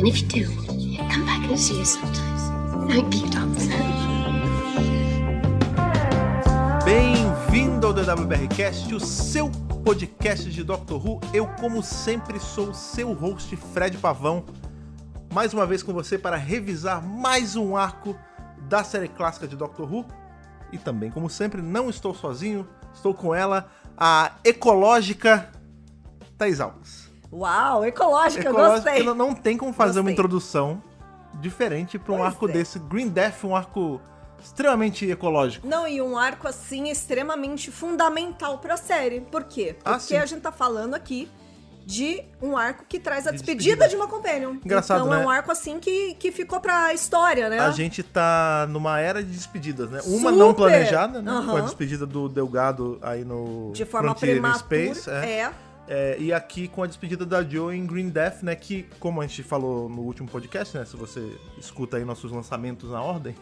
And if you do, come back and see us sometimes. I'd be your doctor. Bem-vindo ao DWBRcast, o seu podcast de Doctor Who. Eu, como sempre, sou o seu host, Fred Pavão, mais uma vez com você para revisar mais um arco da série clássica de Doctor Who. E também, como sempre, não estou sozinho, estou com ela, a ecológica Thaís Alves. Uau, ecológica, eu gostei. Não tem como fazer uma introdução diferente para um arco desse. Green Death, um arco extremamente ecológico. Não, e um arco, assim, extremamente fundamental pra série. Por quê? Porque a gente tá falando aqui de um arco que traz a despedida de uma companion. Engraçado, então né? É um arco, assim, que ficou pra história, né? A gente tá numa era de despedidas, né? Uma não planejada, né? Com a despedida do Delgado aí no de forma Frontier prematura, Space. E aqui com a despedida da Jo em Green Death, né? Que, como a gente falou no último podcast, né? Se você escuta aí nossos lançamentos na ordem,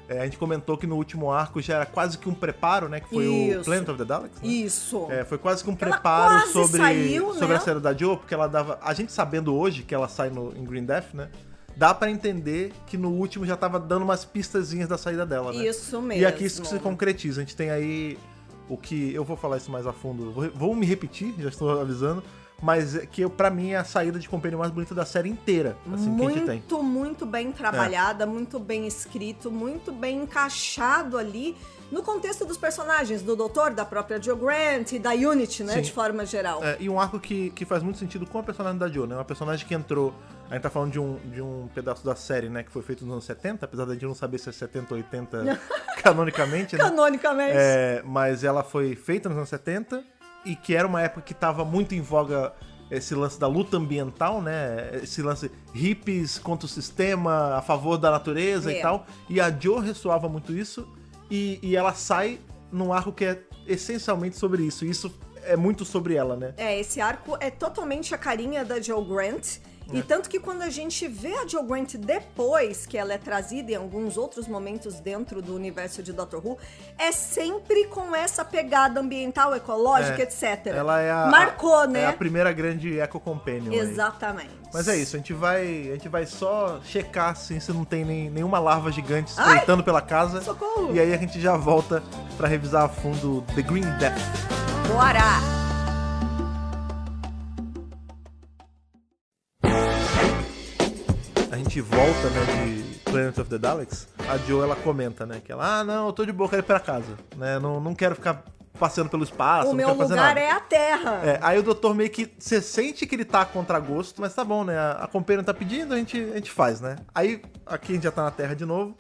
a gente comentou que no último arco já era quase que um preparo, né? Que foi o Planet of the Daleks, né? Isso. Foi quase que um Ela preparo quase sobre né? a série da Jo, porque ela dava... A gente sabendo hoje que ela sai em Green Death, né? Dá pra entender que no último já tava dando umas pistazinhas da saída dela, né? Isso mesmo. E aqui isso que se concretiza. A gente tem aí o que... Eu vou falar isso mais a fundo. Vou me repetir, já estou avisando. Mas que pra mim é a saída de companion mais bonita da série inteira, assim, que a gente tem. Muito bem trabalhada, muito bem escrito, muito bem encaixado ali no contexto dos personagens, do Doutor, da própria Jo Grant e da Unity, né, de forma geral. E um arco que faz muito sentido com a personagem da Jo, né? Uma personagem que entrou... A gente tá falando de um pedaço da série, né, que foi feito nos anos 70, apesar de a gente não saber se é 70 ou 80 canonicamente, né? Canonicamente. Mas ela foi feita nos anos 70 e que era uma época que tava muito em voga esse lance da luta ambiental, né? Esse lance hippies contra o sistema, a favor da natureza e tal. E a Jo ressoava muito isso e ela sai num arco que é essencialmente sobre isso. E isso é muito sobre ela, né? Esse arco é totalmente a carinha da Jo Grant. E tanto que quando a gente vê a Jo Grant depois, que ela é trazida em alguns outros momentos dentro do universo de Doctor Who, é sempre com essa pegada ambiental, ecológica, etc. Ela é Marcou, né? É a primeira grande eco-companion. Exatamente. Aí. Mas é isso, a gente vai só checar assim, se não tem nenhuma larva gigante espreitando pela casa. Socorro! E aí a gente já volta pra revisar a fundo The Green Death. Bora! A gente volta, né, de Planet of the Daleks, a Jo, ela comenta, né, que ela, não, eu tô de boa, quero ir pra casa, né, não quero ficar passeando pelo espaço, o não meu quero fazer lugar nada. é a Terra. Aí o doutor meio que, você sente que ele tá a contragosto, mas tá bom, né, a companhia tá pedindo, a gente faz, né. Aí, aqui a gente já tá na Terra de novo,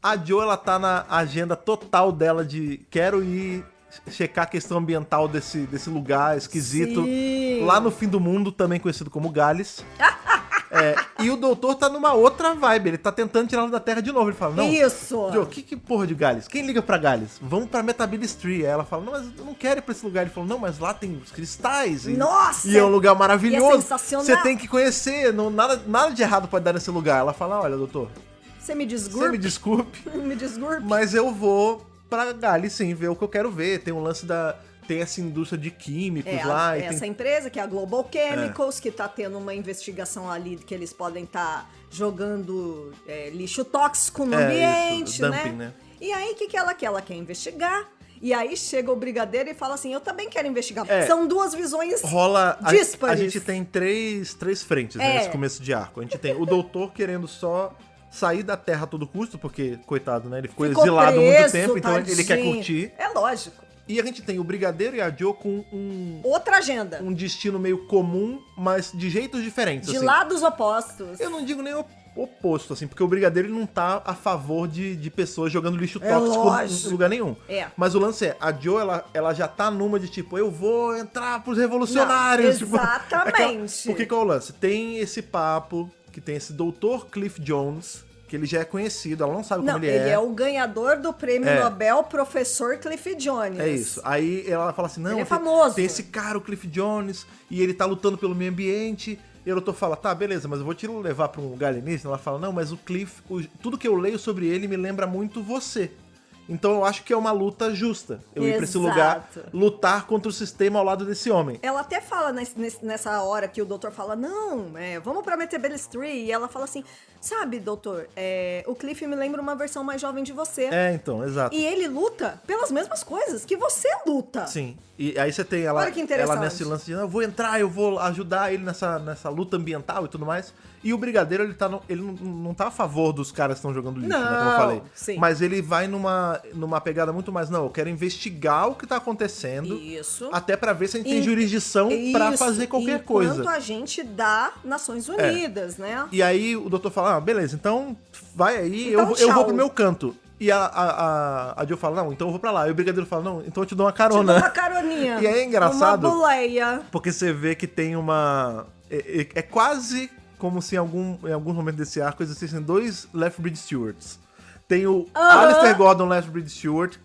a Jo, ela tá na agenda total dela de quero ir checar a questão ambiental desse lugar esquisito, lá no fim do mundo, também conhecido como Gales. E o doutor tá numa outra vibe, ele tá tentando tirá-lo da Terra de novo. Ele fala, não, Isso! Jo, que porra de Gales? Quem liga pra Gales? Vamos pra Metabilis Tree. Aí ela fala, não, mas eu não quero ir pra esse lugar. Ele falou, não, mas lá tem os cristais. Nossa! E é um lugar maravilhoso. E é sensacional. Você tem que conhecer, nada de errado pode dar nesse lugar. Ela fala, olha, doutor, Você me me desculpe, me desculpe. mas eu vou pra Gales sim, ver o que eu quero ver. Tem um lance Tem essa indústria de químicos lá. Essa empresa, que é a Global Chemicals, que tá tendo uma investigação ali que eles podem estar jogando lixo tóxico no ambiente, isso, dumping, né? E aí, o que ela quer? Ela quer investigar. E aí chega o brigadeiro e fala assim, eu também quero investigar. São duas visões díspares. A gente tem três frentes nesse começo de arco. A gente tem o doutor querendo só sair da Terra a todo custo, porque, coitado, né? Ele ficou exilado há muito tempo, então ele quer curtir. É lógico. E a gente tem o Brigadeiro e a Jo com outra agenda. Um destino meio comum, mas de jeitos diferentes. De assim. lados opostos. Eu não digo nem oposto, assim, porque o Brigadeiro ele não tá a favor de pessoas jogando lixo tóxico em lugar nenhum. Mas o lance a Jo, ela já tá numa de tipo, eu vou entrar pros revolucionários. Não, exatamente. Porque qual é o lance? Tem esse papo, que tem esse Dr. Cliff Jones, que ele já é conhecido, ela não sabe como ele é. Ele é o ganhador do prêmio Nobel, professor Cliff Jones. É isso. Aí ela fala assim, não, ele é famoso. Tem esse cara, o Cliff Jones, e ele tá lutando pelo meio ambiente. E o doutor fala, tá, beleza, mas eu vou te levar pra um lugar alienígena. Ela fala, não, mas o Cliff, tudo que eu leio sobre ele me lembra muito você. Então eu acho que é uma luta justa. Eu ir pra esse lugar, Exato. lutar contra o sistema ao lado desse homem. Ela até fala nessa hora que o doutor fala, não, vamos pra Metebelis Tree. E ela fala assim, sabe, doutor, o Cliff me lembra uma versão mais jovem de você. Então, exato. E ele luta pelas mesmas coisas que você luta. Sim. E aí você tem ela, Olha que interessante. ela nesse lance de, eu vou entrar, eu vou ajudar ele nessa luta ambiental e tudo mais. E o Brigadeiro, ele não tá a favor dos caras que estão jogando lixo, né, como eu Não, falei. sim. Mas ele vai numa pegada muito mais, não, eu quero investigar o que tá acontecendo. Isso. Até pra ver se a gente tem jurisdição pra Isso, fazer qualquer enquanto coisa. a gente dá Nações Unidas, né? E aí o doutor fala, beleza, então vai aí, Então, eu vou tchau. pro meu canto. E a Jill fala, não, então eu vou pra lá. E o Brigadeiro fala, não, então eu te dou uma Te carona. dou uma caroninha. E aí é engraçado. Uma boleia. Porque você vê que tem uma... É quase como se em algum momento desse arco existissem dois Lethbridge Stewards. Tem o Alistair Gordon Lethbridge Stewart,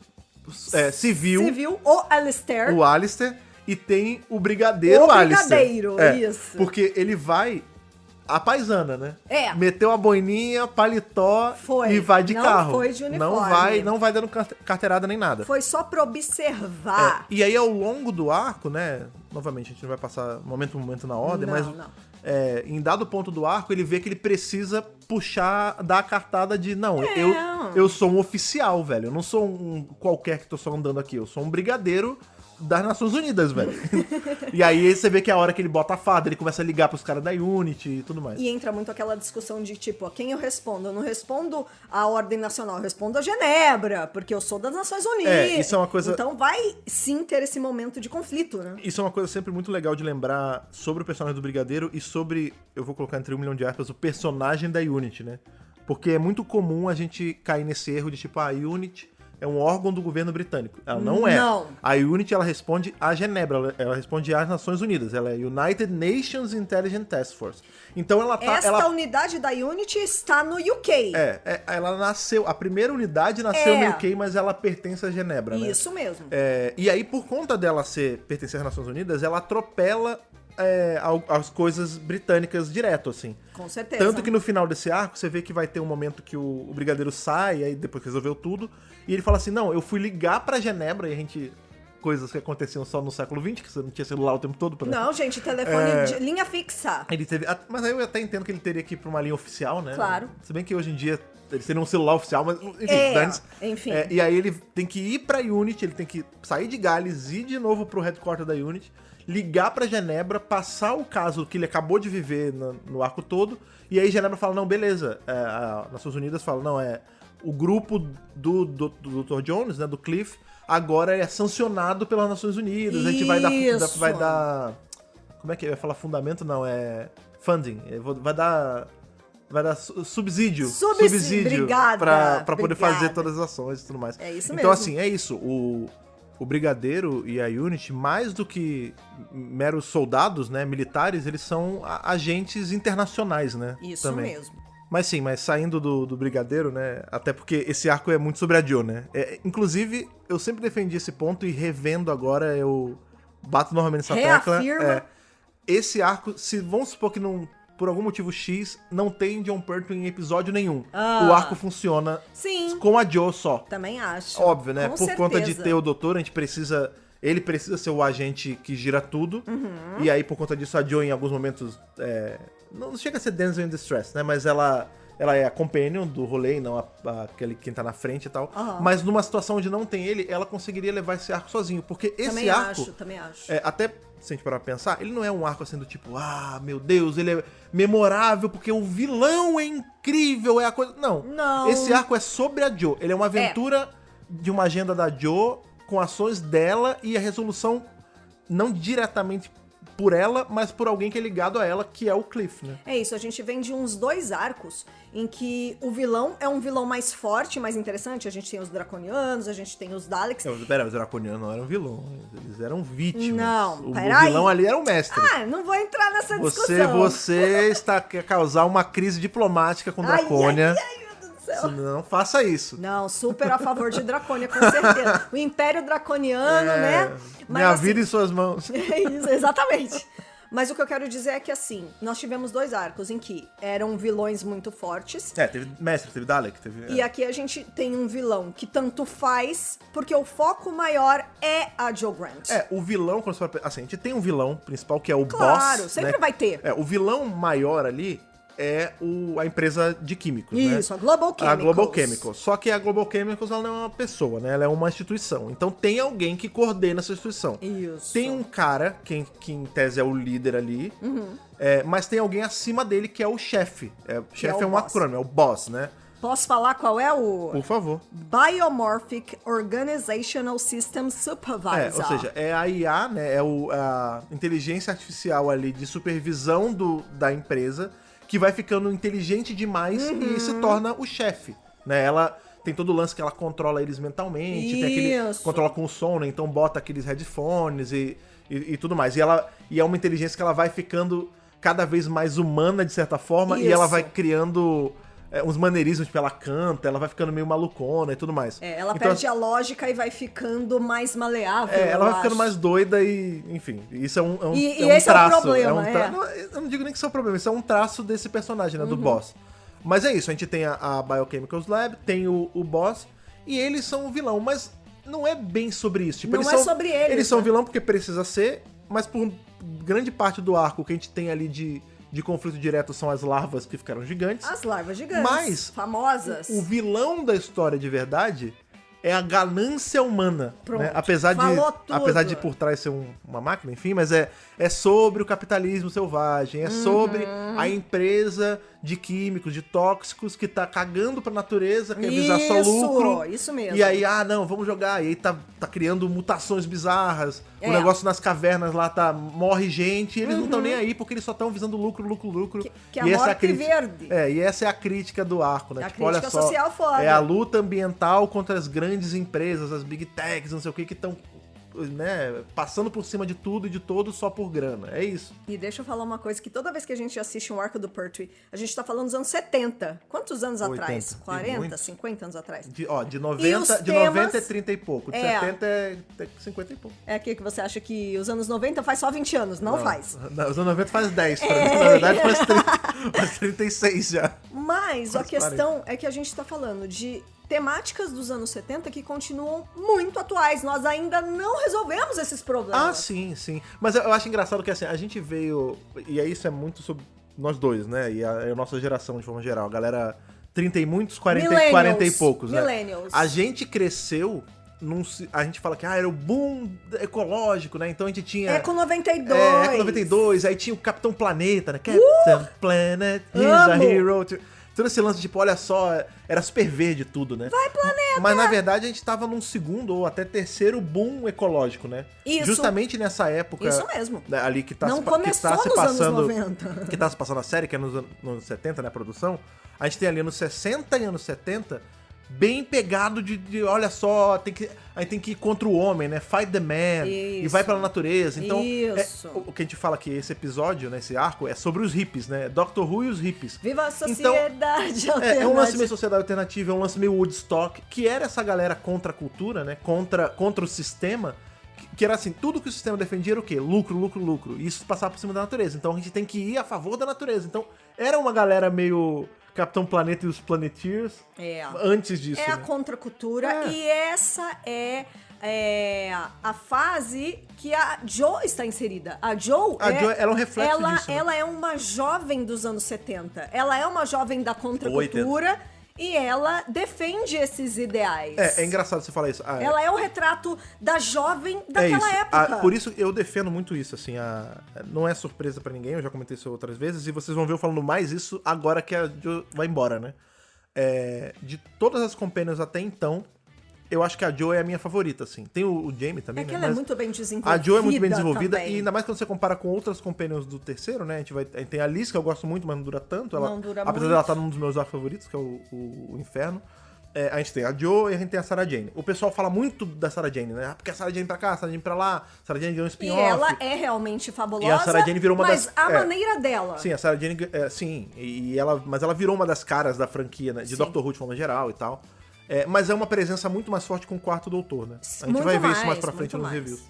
civil, o Alistair. o Alistair, e tem o Brigadeiro O Alistair. Brigadeiro, isso. Porque ele vai a paisana, né? É. Meteu a boininha, paletó Foi. e vai de Não carro. foi de uniforme. Não vai dando carteirada nem nada. Foi só pra observar. E aí, ao longo do arco, né? Novamente, a gente não vai passar momento por momento na ordem, Não, mas não. em dado ponto do arco, ele vê que ele precisa puxar, dar a cartada de, não, eu sou um oficial, velho. Eu não sou um qualquer que tô só andando aqui. Eu sou um brigadeiro das Nações Unidas, velho. E aí você vê que a hora que ele bota a farda, ele começa a ligar pros caras da Unity e tudo mais. E entra muito aquela discussão de, tipo, a quem eu respondo? Eu não respondo à Ordem Nacional, eu respondo a Genebra, porque eu sou das Nações Unidas. Isso é uma coisa... Então vai sim ter esse momento de conflito, né? Isso é uma coisa sempre muito legal de lembrar sobre o personagem do Brigadeiro e sobre, eu vou colocar entre 1 milhão de aspas, o personagem da Unity, né? Porque é muito comum a gente cair nesse erro de tipo, a Unity é um órgão do governo britânico. Ela não é. Não. A Unity, ela responde à Genebra, ela responde às Nações Unidas. Ela é United Nations Intelligence Task Force. Então ela tá... Esta unidade da Unity está no UK. Ela nasceu... A primeira unidade nasceu no UK, mas ela pertence à Genebra, né? Isso mesmo. E aí, por conta dela pertencer às Nações Unidas, ela atropela as coisas britânicas direto, assim. Com certeza. Tanto que no final desse arco, você vê que vai ter um momento que o Brigadeiro sai, aí depois que resolveu tudo, e ele fala assim, não, eu fui ligar pra Genebra, e a gente... Coisas que aconteciam só no século XX, que você não tinha celular o tempo todo. Não, gente, telefone de linha fixa. Ele teve... Mas aí eu até entendo que ele teria que ir pra uma linha oficial, né? Claro. Se bem que hoje em dia eles teriam um celular oficial, mas enfim, dane-se. Enfim. E aí ele tem que ir pra Unity, ele tem que sair de Gales, ir de novo pro headquarter da Unity, ligar pra Genebra, passar o caso que ele acabou de viver no arco todo, e aí Genebra fala, não, beleza. As Nações Unidas fala, não, o grupo do Dr. Jones, né, do Cliff, agora é sancionado pelas Nações Unidas. A gente vai dar... Como é que vai falar fundamento? Não, funding. Vai dar subsídio Obrigada. pra poder fazer todas as ações e tudo mais. É isso então, mesmo. assim, é isso. O Brigadeiro e a Unity, mais do que meros soldados, né, militares, eles são agentes internacionais, né? Isso também. mesmo. Mas sim, sempre do Brigadeiro, né? Até porque esse arco é muito sobre a Jo, né? Inclusive, eu sempre defendi esse ponto e revendo agora, eu bato novamente nessa tecla. Reafirma. Esse arco, se vamos supor que não, por algum motivo X, não tem John Pertwee em episódio nenhum. O arco funciona Sim. com a Jo só. Também acho. Óbvio, né? Com Por conta de certeza. ter o doutor, ele precisa ser o agente que gira tudo. E aí, por conta disso, a Jo, em alguns momentos, não chega a ser Damsel in Distress, né? Mas ela é a companion do rolê, não aquele quem tá na frente e tal. Mas numa situação onde não tem ele, ela conseguiria levar esse arco sozinho. Porque esse Também arco... também acho. Até, se a gente parar pra pensar, ele não é um arco assim do tipo, meu Deus, ele é memorável porque o vilão é incrível, é a coisa... Não. Esse arco é sobre a Jo. Ele é uma aventura de uma agenda da Jo com ações dela e a resolução não diretamente por ela, mas por alguém que é ligado a ela, que é o Cliff, né? É isso, a gente vem de uns 2 arcos em que o vilão é um vilão mais forte, mais interessante. A gente tem os Draconianos, a gente tem os Daleks. Pera, os Draconianos não eram vilões, eles eram vítimas. Não, o peraí. vilão ali era o mestre. Não vou entrar nessa discussão. Você quer causar uma crise diplomática com Dracônia. Ai, meu Deus do céu. Não faça isso. Não, super a favor de Dracônia, com certeza. O Império Draconiano, né? Minha vida em suas mãos. É isso, exatamente. Mas o que eu quero dizer é que, assim, nós tivemos 2 arcos em que eram vilões muito fortes. Teve Mestre, teve Dalek, teve... E aqui a gente tem um vilão que tanto faz, porque o foco maior é a Joe Grant. O vilão, quando você fala, assim, a gente tem um vilão principal que é o boss. Claro, sempre vai ter. O vilão maior ali é a empresa de químicos, né? Isso, a Global Chemicals. A Global Chemicals. Só que a Global Chemicals, ela não é uma pessoa, né? Ela é uma instituição. Então tem alguém que coordena essa instituição. Isso. Tem um cara, que em tese é o líder ali, mas tem alguém acima dele que é o chefe. Chefe é um boss. acrônimo, é o boss, né? Posso falar qual é o... Por favor. Biomorphic Organizational System Supervisor. Ou seja, é a IA, né? É a inteligência artificial ali de supervisão da empresa que vai ficando inteligente demais e se torna o chefe, né? Ela tem todo o lance que ela controla eles mentalmente, tem aquele controla com o som, né? Então bota aqueles headphones e tudo mais. E é uma inteligência que ela vai ficando cada vez mais humana, de certa forma, e ela vai criando uns maneirismos, tipo, ela canta, ela vai ficando meio malucona e tudo mais. Ela então, perde a lógica e vai ficando mais maleável. Ela vai ficando mais doida e, enfim, isso é um esse traço. É o problema, Não, eu não digo nem que isso é o problema, isso é um traço desse personagem, né, do boss. Mas é isso, a gente tem a Biochemicals Lab, tem o boss, e eles são o vilão, mas não é bem sobre isso. Tipo, sobre eles. Eles são vilão porque precisa ser, mas por grande parte do arco que a gente tem ali de conflito direto são as larvas que ficaram gigantes. As larvas gigantes, mas famosas. O vilão da história de verdade é a ganância humana. Pronto, né? Apesar de por trás ser uma máquina, enfim, mas é sobre o capitalismo selvagem, é sobre a empresa de químicos, de tóxicos que tá cagando pra natureza, quer visar só lucro. Isso mesmo. E aí, não, vamos jogar. E aí tá criando mutações bizarras. O negócio nas cavernas lá morre gente. E eles não estão nem aí porque eles só estão visando lucro. Que é a morte verde. E essa é a crítica do arco, né? A crítica social foda. É a luta ambiental contra as grandes empresas, as big techs, não sei o que estão, né, passando por cima de tudo e de todos só por grana. É isso. E deixa eu falar uma coisa, que toda vez que a gente assiste um arco do Pertwee, a gente tá falando dos anos 70. Quantos anos 80. atrás? 40, 50 anos atrás? De 90 é 30 e pouco. De 70 é 50 e pouco. É aqui que você acha que os anos 90 faz só 20 anos. Não faz. Os anos 90 faz 10, pra mim. Na verdade faz 36 já. Mas a questão é que a gente tá falando de temáticas dos anos 70 que continuam muito atuais. Nós ainda não resolvemos esses problemas. Sim. Mas eu acho engraçado que assim, a gente veio... E aí isso é muito sobre nós dois, né? E a nossa geração, de forma geral. A galera 30 e muitos, 40 e poucos, né? Millennials. A gente cresceu... a gente fala que era o boom ecológico, né? Então a gente tinha... Eco 92. Eco 92. Aí tinha o Capitão Planeta, né? Captain Planet, he's a hero. Todo esse lance, tipo, olha só, era super verde tudo, né? Vai, planeta! Mas, na verdade, a gente tava num segundo ou até terceiro boom ecológico, né? Isso. Justamente nessa época... Isso mesmo. Né, ali que tá não se, começou que tá se nos passando, anos 90. Que tá se passando a série, que é nos anos 70, né, a produção. A gente tem ali anos 60 e anos 70... bem pegado de olha só, a gente tem que ir contra o homem, né? Fight the man. Isso. E vai pela natureza. Então, Isso. o que a gente fala aqui, esse episódio, né, esse arco, é sobre os hippies, né? Doctor Who e os hippies. Viva a sociedade alternativa. É um lance meio sociedade alternativa, é um lance meio Woodstock, que era essa galera contra a cultura, né? Contra o sistema. Que era assim, tudo que o sistema defendia era o quê? Lucro. E isso passava por cima da natureza. Então a gente tem que ir a favor da natureza. Então era uma galera meio... Capitão Planeta e os Planeteers. Antes disso. É a né? contracultura. E essa é a fase que a Joe está inserida. A Joe ela é um reflexo disso. Né? Ela é uma jovem dos anos 70. Ela é uma jovem da contracultura. E ela defende esses ideais. É engraçado você falar isso. Ela é o retrato da jovem daquela época. Por isso eu defendo muito isso, assim. Não é surpresa pra ninguém, eu já comentei isso outras vezes, e vocês vão ver eu falando mais isso agora que a Jo vai embora, né? De todas as companions até então, eu acho que a Jo é a minha favorita, assim. Tem o Jamie também, é que né? ela é muito bem desenvolvida. A Jo é muito bem desenvolvida, também. e ainda mais quando você compara com outras companions do terceiro, né? A gente tem a Liz, que eu gosto muito, mas não dura tanto. Não dura apesar muito. dela estar num dos meus arcos favoritos, que é o Inferno. A gente tem a Jo e a gente tem a Sarah Jane. O pessoal fala muito da Sarah Jane, né? Porque a Sarah Jane pra cá, a Sarah Jane pra lá, a Sarah Jane ganhou um spin-off. E ela é realmente fabulosa, e a Sarah Jane virou uma mas das... a maneira dela... Sim, a Sarah Jane... sim, mas ela virou uma das caras da franquia, né? De Doctor Who de forma geral e tal. Mas é uma presença muito mais forte com o Quarto Doutor, né? A gente vai ver isso mais pra frente nos reviews.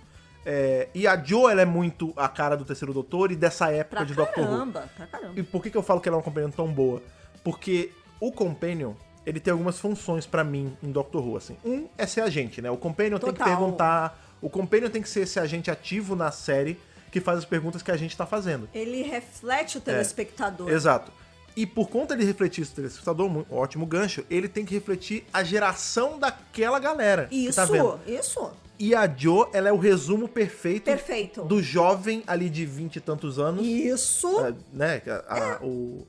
E a Jo, ela é muito a cara do Terceiro Doutor e dessa época de Doctor Who. Pra caramba. E por que eu falo que ela é uma Companion tão boa? Porque o Companion, ele tem algumas funções pra mim em Doctor Who, assim. É ser agente, né? O Companion tem que Total. perguntar... O Companion tem que ser esse agente ativo na série que faz as perguntas que a gente tá fazendo. Ele reflete o telespectador. Exato. E por conta de refletir isso, telespectador, ótimo gancho, ele tem que refletir a geração daquela galera que tá vendo. Isso. E a Jo, ela é o resumo perfeito, Perfeito. do jovem ali de 20 e tantos anos. Isso. Né?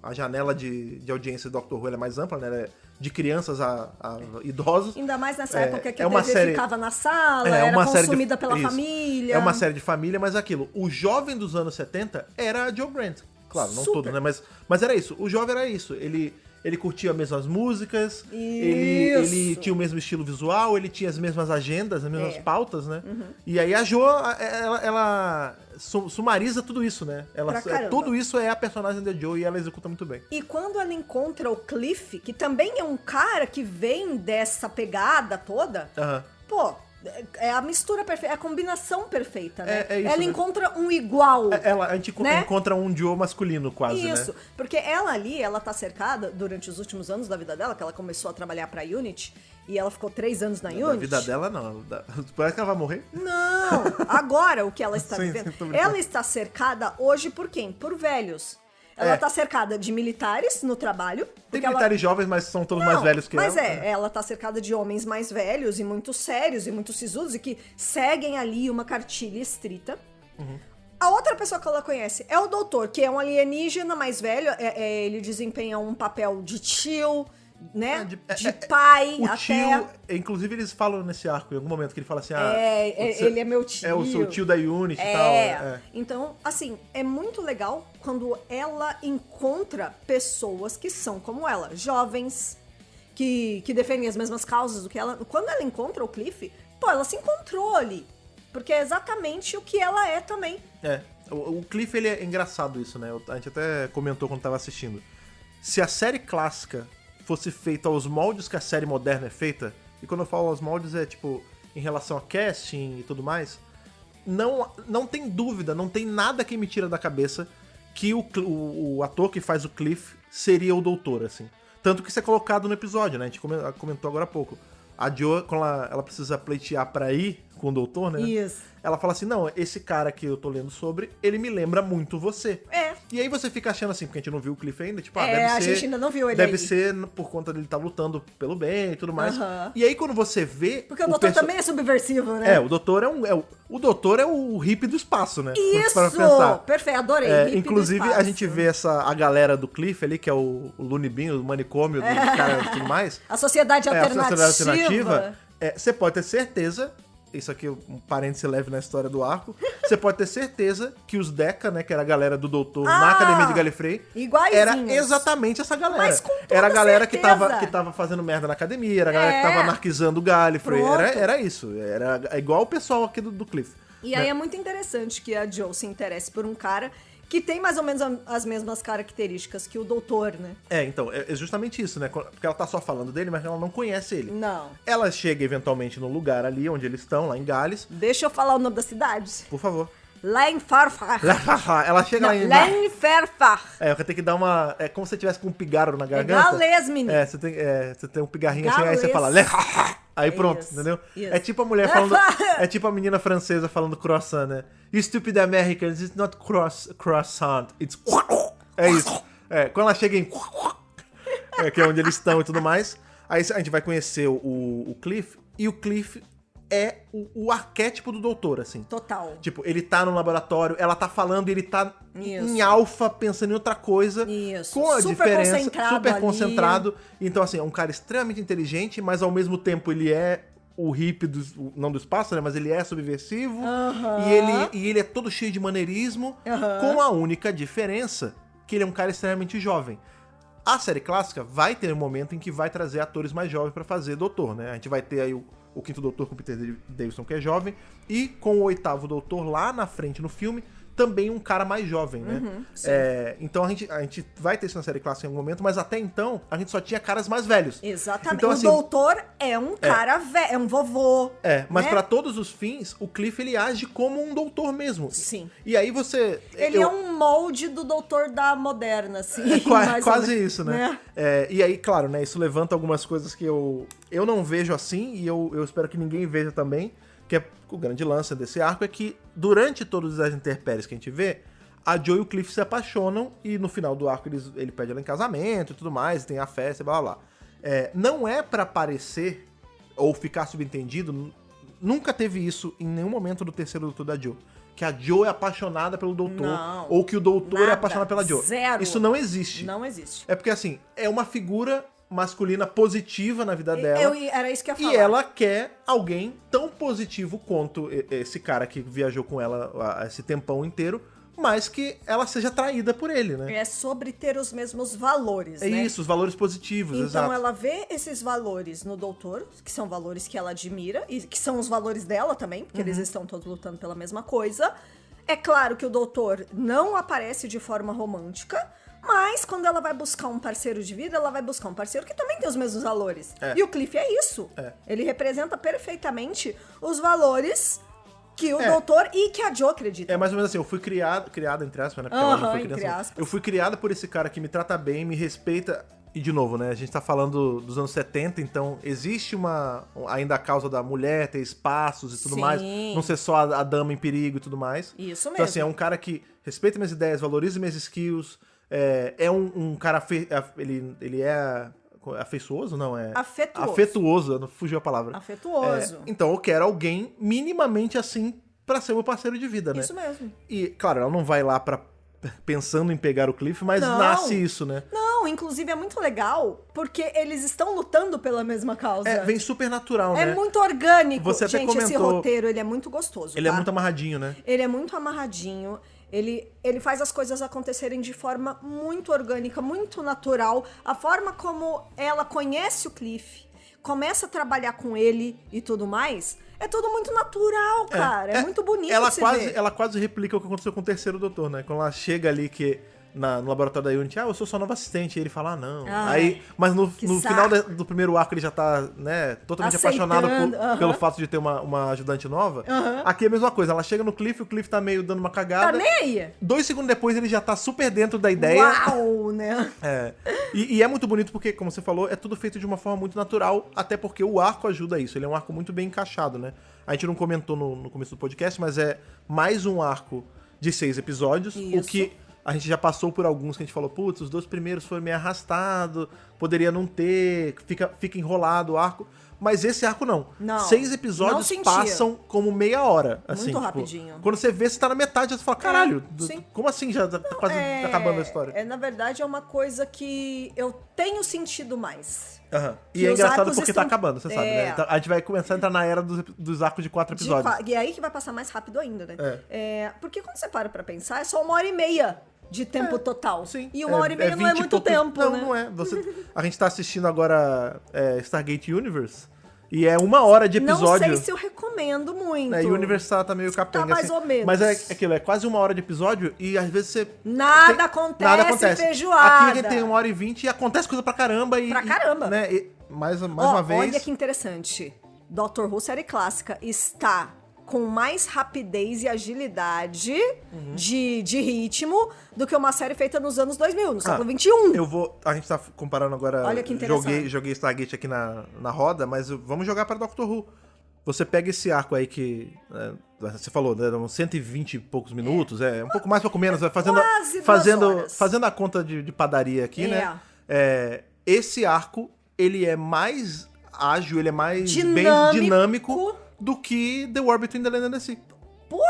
A janela de audiência do Doctor Who ela é mais ampla, né? Ela é de crianças a idosos. Ainda mais nessa época que é a uma TV série- ficava na sala, É era uma série de- consumida pela isso. família. É uma série de família, mas aquilo. O jovem dos anos 70 era a Jo Grant. Claro, não Super. todo, né? Mas era isso. O jovem era isso. Ele curtia as mesmas músicas, ele tinha o mesmo estilo visual, ele tinha as mesmas agendas, as mesmas pautas, né? E aí a Jo, ela sumariza tudo isso, né? Pra caramba. Tudo isso é a personagem da Jo e ela executa muito bem. E quando ela encontra o Cliff, que também é um cara que vem dessa pegada toda, Aham. pô, é a mistura perfeita, é a combinação perfeita, né? É isso, ela né? encontra um igual. A gente Né? encontra um Jo masculino quase, Isso, né? porque ela ali, ela tá cercada durante os últimos anos da vida dela, que ela começou a trabalhar pra Unity, e ela ficou 3 anos na Unity. A vida dela, não. Parece que ela vai morrer. Não! Agora, o que ela está Sim, vivendo, sim, tô brincando. ela está cercada hoje por quem? Por velhos. Ela tá cercada de militares no trabalho. Tem porque ela- militares jovens, mas são todos Não, mais velhos que mas ela. né? ela tá cercada de homens mais velhos e muito sérios e muito sisudos e que seguem ali uma cartilha estrita. Uhum. A outra pessoa que ela conhece é o doutor, que é um alienígena mais velho. Ele desempenha um papel de tio, né? De pai, O até. tio, inclusive eles falam nesse arco em algum momento que ele fala assim: Ele é meu tio. É o seu tio da Unity e tal. Então, assim, é muito legal quando ela encontra pessoas que são como ela, jovens, que defendem as mesmas causas do que ela. Quando ela encontra o Cliff, pô, ela se encontrou ali. Porque é exatamente o que ela é também. O Cliff, ele é engraçado isso, né? A gente até comentou quando tava assistindo. Se a série clássica fosse feita aos moldes que a série moderna é feita, e quando eu falo aos moldes é tipo em relação a casting e tudo mais, não tem dúvida, não tem nada que me tira da cabeça que o ator que faz o Cliff seria o doutor, assim. Tanto que isso é colocado no episódio, né? A gente comentou agora há pouco. A Jo, quando ela precisa pleitear pra ir com o doutor, né? Isso. Ela fala assim, não, esse cara que eu tô lendo sobre, ele me lembra muito você. E aí você fica achando assim, porque a gente não viu o Cliff ainda, tipo, deve ser... a gente ainda não viu ele Deve aí. ser por conta dele estar lutando pelo bem e tudo mais. Aham. E aí quando você vê... Porque o doutor também é subversivo, né? O doutor o doutor é o hippie do espaço, né? Isso! Pra pensar. Perfeito, adorei. hippie do Inclusive, a espaço. gente vê a galera do Cliff ali, que é o Looney Bin, o manicômio dos caras e tudo mais. A sociedade A alternativa. sociedade alternativa. Você pode ter certeza, isso aqui um parêntese leve na história do arco, você pode ter certeza que os Deca, né, que era a galera do doutor na Academia de Gallifrey, iguaizinhos. era exatamente essa galera. Mas com toda era a galera certeza. que tava fazendo merda na academia, era a galera que tava anarquizando o Gallifrey, Pronto. era isso, era igual o pessoal aqui do Cliff. E aí é muito interessante que a Jo se interesse por um cara que tem mais ou menos as mesmas características que o doutor, né? Então, é justamente isso, né? Porque ela tá só falando dele, mas ela não conhece ele. Não. Ela chega eventualmente no lugar ali onde eles estão, lá em Gales. Deixa eu falar o nome da cidade. Por favor. Lenfarfar. Ela chega lá em... Lenfarfar. Eu tenho que dar uma... É como se você tivesse com um pigarro na garganta. galês, menino. Você tem um pigarrinho assim, aí você fala... Aí pronto, Isso, entendeu? isso. É tipo a mulher falando... É tipo a menina francesa falando croissant, né? You stupid Americans, it's not croissant, it's... É isso. Quando ela chega em... que é onde eles estão e tudo mais. Aí a gente vai conhecer o Cliff. E o Cliff é o arquétipo do doutor, assim. Total. Tipo, ele tá no laboratório, ela tá falando e ele tá Isso. em alfa, pensando em outra coisa. Isso. Com a Super diferença, concentrado super ali. concentrado. Então, assim, é um cara extremamente inteligente, mas ao mesmo tempo ele é o hippie, não do espaço, né? Mas ele é subversivo. E ele é todo cheio de maneirismo, com a única diferença que ele é um cara extremamente jovem. A série clássica vai ter um momento em que vai trazer atores mais jovens pra fazer doutor, né? A gente vai ter aí o quinto doutor com o Peter Davison, que é jovem, e com o oitavo doutor lá na frente no filme, também um cara mais jovem, né? Então a gente vai ter isso na série clássica em algum momento, mas até então a gente só tinha caras mais velhos. Exatamente. Então, o assim, doutor é um cara velho, é um vovô. mas né? pra todos os fins, o Cliff ele age como um doutor mesmo. Sim. E aí você... Ele é um molde do doutor da moderna, assim. Quase isso, né? E aí, claro, né? Isso levanta algumas coisas que eu não vejo assim, e eu espero que ninguém veja também, que é o grande lance desse arco, é que durante todas as intempéries que a gente vê, a Jo e o Cliff se apaixonam, e no final do arco ele pede ela em casamento e tudo mais, tem a festa e blá blá blá. Não é pra parecer, ou ficar subentendido, nunca teve isso em nenhum momento do terceiro doutor da Jo. Que a Jo é apaixonada pelo doutor, Não, ou que o doutor é nada, apaixonado pela Jo. zero. Isso não existe. Não existe. É porque, assim, é uma figura masculina positiva na vida dela. Era isso que eu ia falar. E ela quer alguém tão positivo quanto esse cara que viajou com ela esse tempão inteiro, mas que ela seja traída por ele, né? É sobre ter os mesmos valores, É né? isso, os valores positivos, Então exato. ela vê esses valores no doutor, que são valores que ela admira, e que são os valores dela também, porque eles estão todos lutando pela mesma coisa. É claro que o doutor não aparece de forma romântica, mas quando ela vai buscar um parceiro de vida, ela vai buscar um parceiro que também tem os mesmos valores. E o Cliff é isso. Ele representa perfeitamente os valores que o doutor e que a Jo acredita. É mais ou menos assim, eu fui criado entre aspas, né? Porque ela não foi entre criança. aspas. Eu fui criada por esse cara que me trata bem, me respeita. E de novo, né? A gente tá falando dos anos 70, então existe ainda a causa da mulher ter espaços e tudo Sim. mais. Não ser só a dama em perigo e tudo mais. Isso mesmo. Então, assim, é um cara que respeita minhas ideias, valoriza minhas skills. É um cara. Ele é. Afeiçoso? Não, é. Afetuoso, não fugiu a palavra. Afetuoso. Então eu quero alguém minimamente assim pra ser meu parceiro de vida, né? Isso mesmo. E, claro, ela não vai lá pensando em pegar o Cliff, mas Não. nasce isso, né? Não, inclusive é muito legal, porque eles estão lutando pela mesma causa. Vem super natural, né? É muito orgânico. Você até Gente, esse comentou- roteiro, ele é muito gostoso, Ele é tá? muito amarradinho, né? Ele é muito amarradinho. Ele faz as coisas acontecerem de forma muito orgânica, muito natural. A forma como ela conhece o Cliff, começa a trabalhar com ele e tudo mais, é tudo muito natural, cara. É muito bonito ver. Ela quase replica o que aconteceu com o terceiro doutor, né? Quando ela chega ali no laboratório da Unity, eu sou sua nova assistente. E ele fala, não. Mas no que final saco. do primeiro arco ele já tá, né, totalmente Aceitando, apaixonado pelo fato de ter uma ajudante nova. Aqui é a mesma coisa, ela chega no Cliff, o Cliff tá meio dando uma Tá cagada. nem aí. 2 segundos depois ele já tá super dentro da ideia. Uau, né? E é muito bonito porque, como você falou, é tudo feito de uma forma muito natural, até porque o arco ajuda isso. Ele é um arco muito bem encaixado, né? A gente não comentou no começo do podcast, mas é mais um arco de 6 episódios. Isso. O que a gente já passou por alguns que a gente falou, putz, os 2 primeiros foram meio arrastados, poderia não ter, fica enrolado o arco. Mas esse arco não. Não. 6 Não episódios sentia. passam como meia hora. Assim, Muito tipo, rapidinho. Quando você vê, você tá na metade, você fala, caralho, sim. como assim já tá quase acabando a história? Na verdade, é uma coisa que eu tenho sentido mais. Aham. Que E é os engraçado arcos porque estão- tá acabando, você sabe, né? Então, a gente vai começar a entrar na era dos arcos de 4 episódios. E é aí que vai passar mais rápido ainda, né? Porque quando você para pra pensar, é só 1h30 de tempo total. Sim. E 1h30 não é 20 e muito poucos- tempo, não, né? Não é. A gente tá assistindo agora Stargate Universe. E é 1 hora de episódio. Não sei se eu recomendo muito. E o Universe tá meio capenga. Tá mais ou menos. Mas é aquilo, é quase 1 hora de episódio e às vezes você... Nada acontece, feijoada. Aqui a gente tem 1h20 e acontece coisa pra caramba. Pra caramba. Né? E mais uma vez... Olha que interessante. Doctor Who, série clássica, está com mais rapidez e agilidade de ritmo do que uma série feita nos anos 2000, no século XXI. A gente tá comparando agora... Olha que interessante. Joguei Stargate aqui na roda, mas vamos jogar para Doctor Who. Você pega esse arco aí que... você falou, né? Uns 120 e poucos minutos, um pouco mais, um pouco menos. Quase 2 horas. Fazendo a conta de padaria aqui, né? Esse arco, ele é mais ágil, ele é mais bem dinâmico do que The War Between the Land and the Sea. Pô,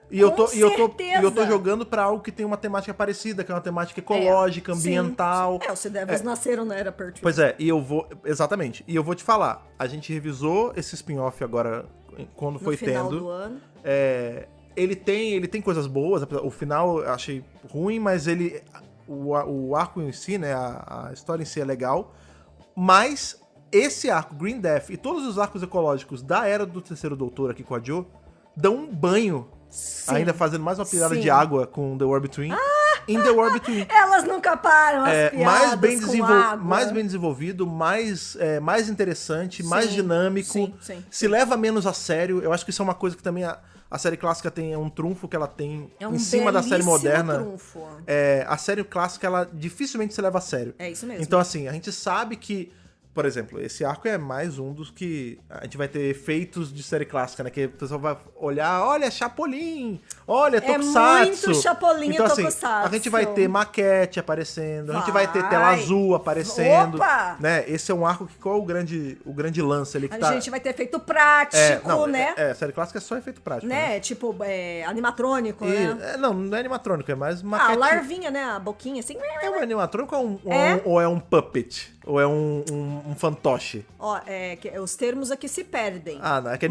E eu tô certeza. jogando pra algo que tem uma temática parecida, que é uma temática ecológica, ambiental. Sim. Os Devils nasceram na Era Pertwee. Pois é, exatamente. E eu vou te falar, a gente revisou esse spin-off agora, quando foi no final tendo. do ano. Ele tem coisas boas, o final eu achei ruim, mas o arco em si, né, a história em si é legal, mas esse arco, Green Death, e todos os arcos ecológicos da Era do Terceiro Doutor aqui com a Jo, dão um banho Sim. Ainda fazendo mais uma piada Sim. de água com The War Between. In The War Between. Elas nunca param as piadas água. Mais bem desenvolvido, mais interessante, mais Sim, dinâmico, sim. se leva menos a sério. Eu acho que isso é uma coisa que também a série clássica tem um trunfo que ela tem em cima da série moderna. Trunfo. A série clássica, ela dificilmente se leva a sério. É isso mesmo. Então, assim, a gente sabe que, por exemplo, esse arco é mais um dos que a gente vai ter efeitos de série clássica, né? Que o pessoal vai olhar, olha, Chapolin, olha, Tokusatsu. muito Chapolin e então, assim, Tokusatsu. a gente vai ter maquete aparecendo, a gente vai ter Vai. tela azul aparecendo. Opa! Né? Esse é um arco que qual é o grande lance ali que A gente vai ter efeito prático, né? Série clássica é só efeito prático. Né? Tipo, animatrônico, né? Não é animatrônico, é mais A maquete. larvinha, né? A boquinha, assim. É um animatrônico ou é um puppet? Ou é um fantoche? Ó, os termos aqui se perdem. Ah, não. É que,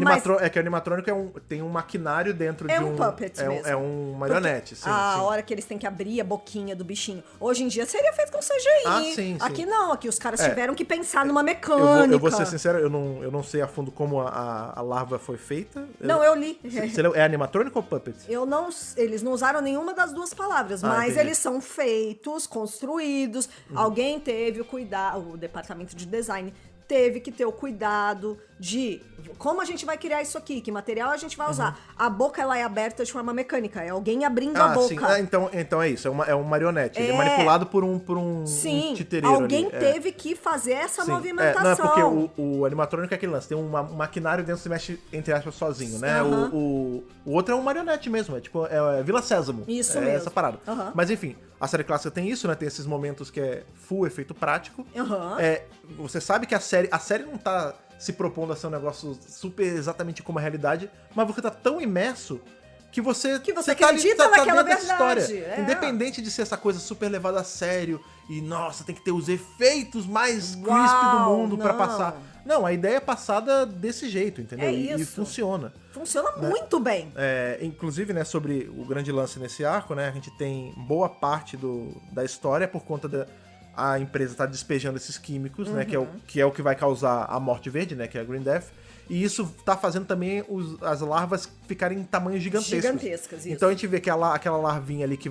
animatrônico tem um maquinário dentro de É um puppet mesmo. É um marionete, sim. A hora que eles têm que abrir a boquinha do bichinho. Hoje em dia seria feito com CGI. Ah, sim. Aqui não, aqui os caras tiveram que pensar numa mecânica. Eu vou ser sincero, eu não sei a fundo como a larva foi feita. Não, eu li. É animatrônico ou puppet? Eles não usaram nenhuma das duas palavras, mas entendi. eles são feitos, construídos. Alguém teve o cuidado, o departamento de design teve que ter o cuidado de como a gente vai criar isso aqui, que material a gente vai usar. A boca, ela é aberta de forma mecânica, é alguém abrindo a boca. Sim. Então é isso, é um marionete. Ele é manipulado por um Sim, titereiro alguém ali. teve que fazer essa movimentação. Não, é porque o animatrônico é aquele lance, tem um maquinário dentro que se mexe, entre aspas, sozinho, né? O outro é um marionete mesmo, é Vila Sésamo. Isso é mesmo. essa parada. Mas enfim, a série clássica tem isso, né? Tem esses momentos que é full efeito prático. Você sabe que a série não tá se propondo a ser um negócio super exatamente como a realidade, mas você tá tão imerso que você acredita naquela dentro dessa verdade. história. Independente de ser essa coisa super levada a sério e, nossa, tem que ter os efeitos mais crisp do mundo pra passar. Não, a ideia é passada desse jeito, entendeu? E funciona. Funciona muito bem. Inclusive, né, sobre o grande lance nesse arco, né, a gente tem boa parte da história por conta a empresa tá despejando esses químicos, né, que é o que vai causar a morte verde, né, que é a Green Death. E isso tá fazendo também as larvas ficarem em tamanhos gigantescos. Isso. Então a gente vê que aquela larvinha ali que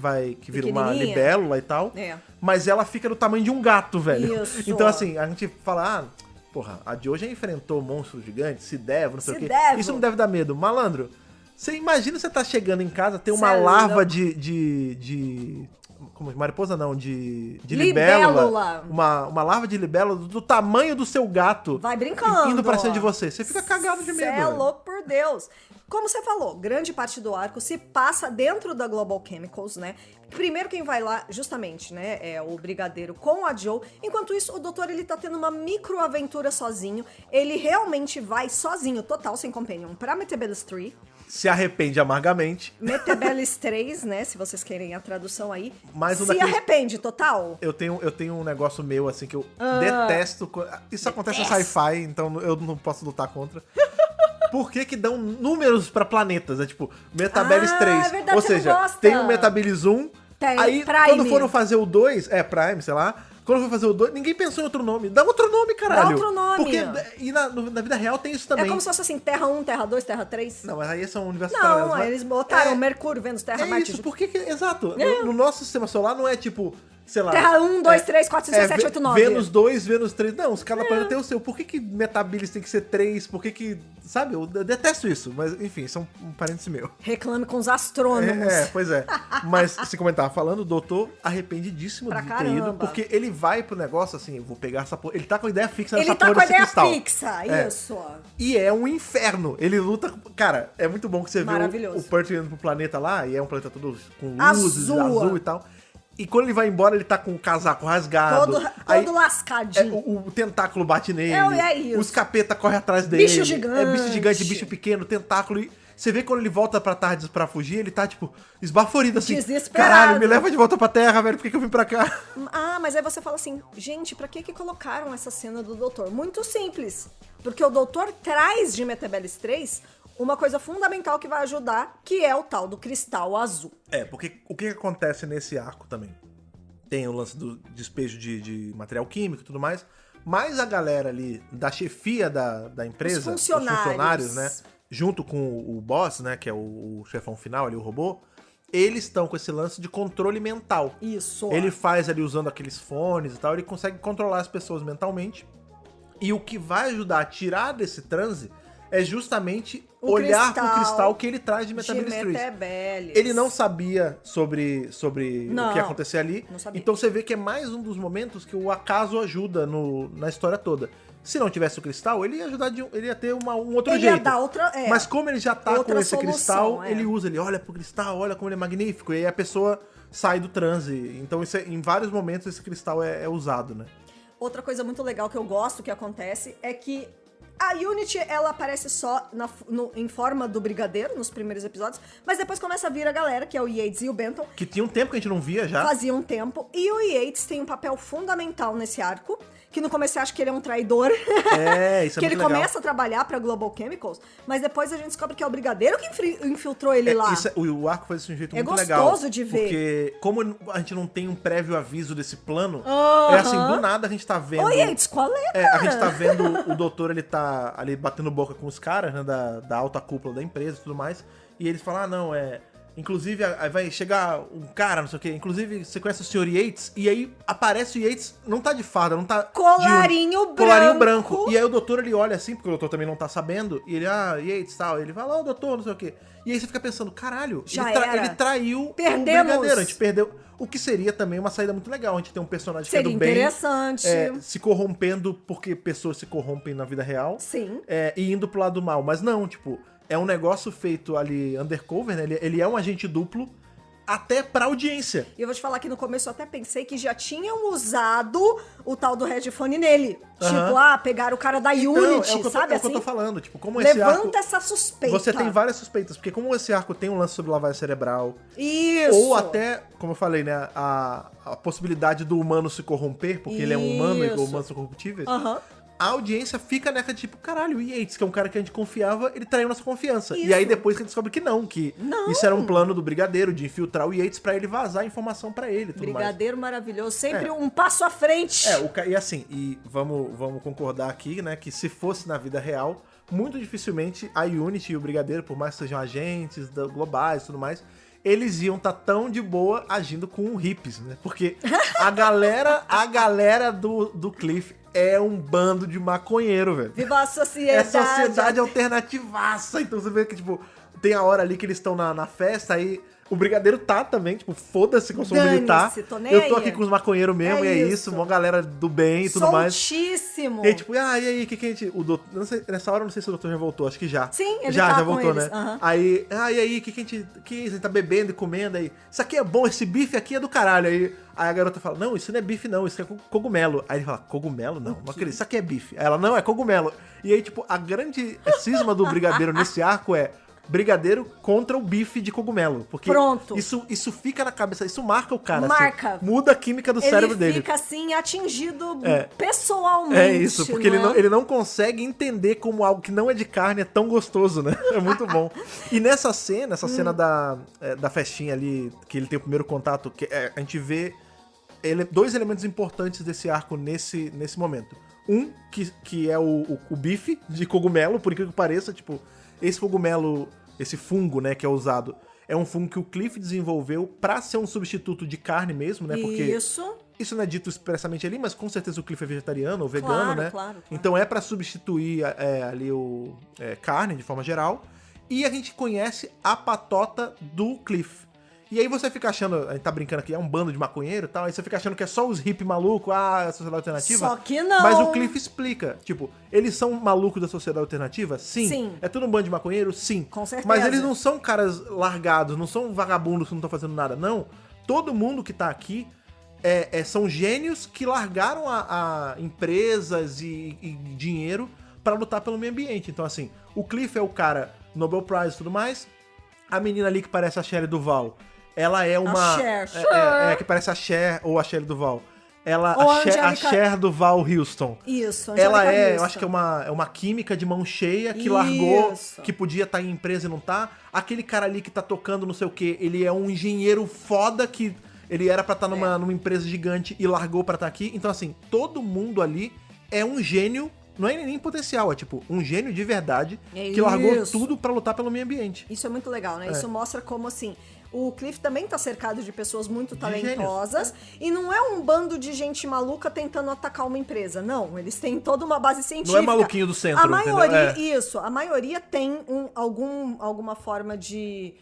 vira uma libélula e tal, mas ela fica do tamanho de um gato, velho. Isso. Então assim, a gente fala, porra, a Joe já enfrentou monstros gigantes, se deve, não sei o quê. Isso não deve dar medo. Malandro, você imagina você tá chegando em casa, tem uma larva de como mariposa não, de libélula. Uma larva de libélula do tamanho do seu gato. Vai brincando. Indo pra cima de você. Você fica cagado de medo. Cê é louco por Deus. Como você falou, grande parte do arco se passa dentro da Global Chemicals, né? Primeiro quem vai lá, justamente, né, é o brigadeiro com a Joe. Enquanto isso, o doutor, ele tá tendo uma microaventura sozinho. Ele realmente vai sozinho, total, sem companion, pra Metebelis 3. Se arrepende amargamente. Metebelis 3, né, se vocês querem a tradução aí. Mais um se arrepende, total. Eu tenho um negócio meu, assim, que eu detesto. Isso acontece no sci-fi, então eu não posso lutar contra. Por que dão números pra planetas? É tipo, Metabelis 3. É verdade, ou você seja, não gosta. tem um Metabelis 1. Tem aí, Prime. quando foram fazer o 2, Prime, sei lá. Quando foram fazer o 2, ninguém pensou em outro nome. Dá outro nome, caralho. Dá outro nome. Porque na vida real tem isso também. É como se fosse assim, Terra 1, Terra 2, Terra 3. Não, mas aí são universos paralelos. Não, eles botaram Mercúrio, Vênus, Terra, Marte. Isso, por que exato. No nosso sistema solar não é tipo, sei lá... Terra 1, 2, 3, 4, 5, 6, 7, 8, 9. Vênus 2, Vênus 3. Não, os cada planeta tem o seu. Por que Metabilis tem que ser 3? Por que... Sabe, eu detesto isso. Mas, enfim, são um parênteses meu. Reclame com os astrônomos. Pois é. Mas, se como ele tava falando, o doutor arrependidíssimo de ter ido. Porque ele vai pro negócio assim, eu vou pegar essa porra... Ele tá com a ideia fixa nessa porra desse cristal. Ele tá com a ideia fixa, isso. E é um inferno. Ele luta... Cara, é muito bom que você vê o Pertwee indo pro planeta lá, e é um planeta todo com luzes, azul e tal. E quando ele vai embora, ele tá com o casaco rasgado. Todo lascadinho. O tentáculo bate nele. É isso. Os capeta correm atrás dele. Bicho gigante. Bicho gigante, bicho pequeno, tentáculo. E você vê quando ele volta pra Tardes pra fugir, ele tá, tipo, esbaforido assim. Desesperado. Caralho, me leva de volta pra Terra, velho. Por que eu vim pra cá? Mas aí você fala assim, gente, pra que colocaram essa cena do doutor? Muito simples. Porque o doutor traz de Metabelis 3... uma coisa fundamental que vai ajudar, que é o tal do cristal azul. Porque o que acontece nesse arco também? Tem o lance do despejo de material químico e tudo mais, mas a galera ali da chefia da empresa, os funcionários, né? junto com o boss, né, que é o chefão final ali, o robô, eles estão com esse lance de controle mental. Isso. Ele faz ali usando aqueles fones e tal, ele consegue controlar as pessoas mentalmente. E o que vai ajudar a tirar desse transe é justamente olhar pro cristal que ele traz de Metabilis. Ele não sabia sobre o que ia acontecer ali. Não sabia. Então você vê que é mais um dos momentos que o acaso ajuda na história toda. Se não tivesse o cristal, ele ia ajudar ele ia ter um outro jeito. Ele ia dar outra... Mas como ele já tá com esse solução, cristal, ele usa, ele olha pro cristal, olha como ele é magnífico, e aí a pessoa sai do transe. Então em vários momentos esse cristal é usado, né? Outra coisa muito legal que eu gosto que acontece é que a Unity, ela aparece só em forma do brigadeiro nos primeiros episódios, mas depois começa a vir a galera, que é o Yates e o Benton. Que tinha um tempo que a gente não via já. Fazia um tempo. E o Yates tem um papel fundamental nesse arco, que no começo você acha que ele é um traidor. Isso é que muito ele legal. começa a trabalhar pra Global Chemicals, mas depois a gente descobre que é o brigadeiro que infiltrou ele lá. O arco faz de um jeito muito gostoso legal. De ver. Porque como a gente não tem um prévio aviso desse plano, é assim, do nada a gente tá vendo... Ô, Yates, qual é, cara? A gente tá vendo o doutor, ele tá ali batendo boca com os caras, né, da alta cúpula da empresa e tudo mais, e eles falam, inclusive, vai chegar um cara, não sei o quê. Inclusive, você conhece o Sr. Yates? E aí aparece o Yates, não tá de farda, não tá... Colarinho branco. E aí o doutor, ele olha assim, porque o doutor também não tá sabendo. E ele, Yates, tal. Ele fala, doutor, não sei o quê. E aí você fica pensando, caralho, ele traiu o brigadeiro. A gente perdeu... O que seria também uma saída muito legal. A gente tem um personagem que é do bem. Seria interessante. Se corrompendo porque pessoas se corrompem na vida real. Sim. E indo pro lado do mal. Mas não, tipo... É um negócio feito ali undercover, né? Ele é um agente duplo até pra audiência. E eu vou te falar que no começo eu até pensei que já tinham usado o tal do headphone nele. Tipo, pegaram o cara da Unity, sabe? É o que eu tô falando. Tipo, como levanta esse arco... essa suspeita. Você tem várias suspeitas, porque como esse arco tem um lance sobre lavagem cerebral... Isso! Ou até, como eu falei, né? A possibilidade do humano se corromper, porque ele é um humano e os humanos são corruptíveis. A audiência fica nessa tipo, caralho, o Yates, que é um cara que a gente confiava, ele traiu nossa confiança. Isso. E aí depois que a gente descobre que não, isso era um plano do brigadeiro, de infiltrar o Yates pra ele vazar a informação pra ele. Brigadeiro maravilhoso, sempre um passo à frente. E assim, vamos concordar aqui, né, que se fosse na vida real, muito dificilmente a Unity e o brigadeiro, por mais que sejam agentes globais e tudo mais, eles iam estar tão de boa agindo com hippies, né? Porque a galera do Cliff é um bando de maconheiro, velho. Viva a sociedade! É sociedade alternativaça. Então você vê que, tipo, tem a hora ali que eles estão na festa, aí o brigadeiro tá também, tipo, foda-se que eu sou um militar. Eu tô aqui com os maconheiros mesmo, e é isso, uma galera do bem e tudo mais. Soltíssimo! E aí, tipo, e aí, o que a gente... O doutor, não sei, nessa hora eu não sei se o doutor já voltou, acho que já. Sim, ele já tá voltou, com eles. né? Aí, e aí, o que a gente... Que isso? A gente tá bebendo e comendo aí. Isso aqui é bom, esse bife aqui é do caralho. Aí a garota fala, não, isso não é bife não, isso é cogumelo. Aí ele fala, cogumelo? Não, não acredito, isso aqui é bife. Aí ela, não, é cogumelo. E aí, tipo, a grande cisma do brigadeiro nesse arco é brigadeiro contra o bife de cogumelo. Porque pronto. Isso fica na cabeça, isso marca o cara. Marca. Assim, muda a química do cérebro dele. Ele fica, assim, atingido pessoalmente. É isso, porque ele não consegue entender como algo que não é de carne é tão gostoso, né? É muito bom. E nessa cena da festinha ali, que ele tem o primeiro contato, que a gente vê dois elementos importantes desse arco nesse momento. Um, que é o bife de cogumelo, por incrível que pareça, tipo, esse cogumelo... Esse fungo, né, que é usado, é um fungo que o Cliff desenvolveu pra ser um substituto de carne mesmo, né? Porque isso não é dito expressamente ali, mas com certeza o Cliff é vegetariano ou vegano, né? Claro. Então é pra substituir ali carne, de forma geral. E a gente conhece a patota do Cliff. E aí você fica achando, a gente tá brincando aqui, é um bando de maconheiro e tal, aí você fica achando que é só os hippies malucos, a sociedade alternativa. Só que não. Mas o Cliff explica, tipo, eles são malucos da sociedade alternativa? Sim. É tudo um bando de maconheiro? Sim. Com certeza. Mas eles não são caras largados, não são vagabundos que não estão fazendo nada, não. Todo mundo que tá aqui são gênios que largaram a empresas e dinheiro pra lutar pelo meio ambiente. Então, assim, o Cliff é o cara Nobel Prize e tudo mais, a menina ali que parece a Shelley Duvall, ela é uma... A Cher. Que parece a Cher ou a Shelley Duvall. A Cher Duval Houston. Isso, ela Houston. eu acho que é uma química de mão cheia que largou, que podia estar em empresa e não tá. Aquele cara ali que tá tocando não sei o que, ele é um engenheiro foda que ele era pra estar numa empresa gigante e largou pra estar aqui. Então, assim, todo mundo ali é um gênio não é nem potencial, é tipo um gênio de verdade É que largou isso. tudo pra lutar pelo meio ambiente. Isso é muito legal, né? Isso mostra como, assim, o Cliff também tá cercado de pessoas muito De talentosas. E não é um bando de gente maluca tentando atacar uma empresa. Não, eles têm toda uma base científica. Não é maluquinho do centro, A maioria, entendeu? isso. A maioria tem alguma forma de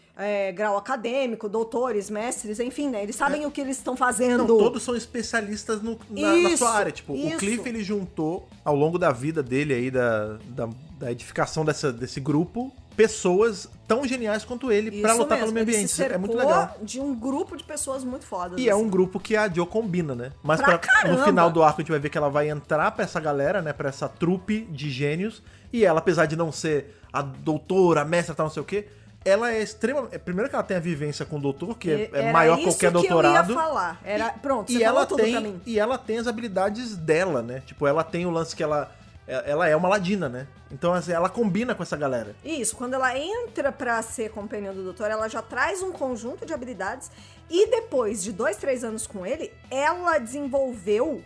grau acadêmico, doutores, mestres, enfim, né? Eles sabem o que eles estão fazendo. Não, todos são especialistas na Isso, sua área. Tipo, isso. o Cliff, ele juntou, ao longo da vida dele aí, da edificação desse grupo, pessoas tão geniais quanto ele pra Isso lutar mesmo, pelo meio ele ambiente. se É muito cercou legal. de um grupo de pessoas muito fodas. E é assim. um grupo que a Jo combina, né? Mas Pra no caramba! final do arco a gente vai ver que ela vai entrar pra essa galera, né? Pra essa trupe de gênios. E ela, apesar de não ser a doutora, a mestra, tal, não sei o quê, ela é extremamente... Primeiro que ela tem a vivência com o doutor, que é Era maior que isso qualquer que eu doutorado. ia falar. Pronto, E você falou ela tudo pra mim. e ela tem as habilidades dela, né? Tipo, ela tem o lance que ela é uma ladina, né? Então, assim, ela combina com essa galera. Isso, quando ela entra pra ser companion do doutor, ela já traz um conjunto de habilidades e depois de 2, 3 anos com ele, ela desenvolveu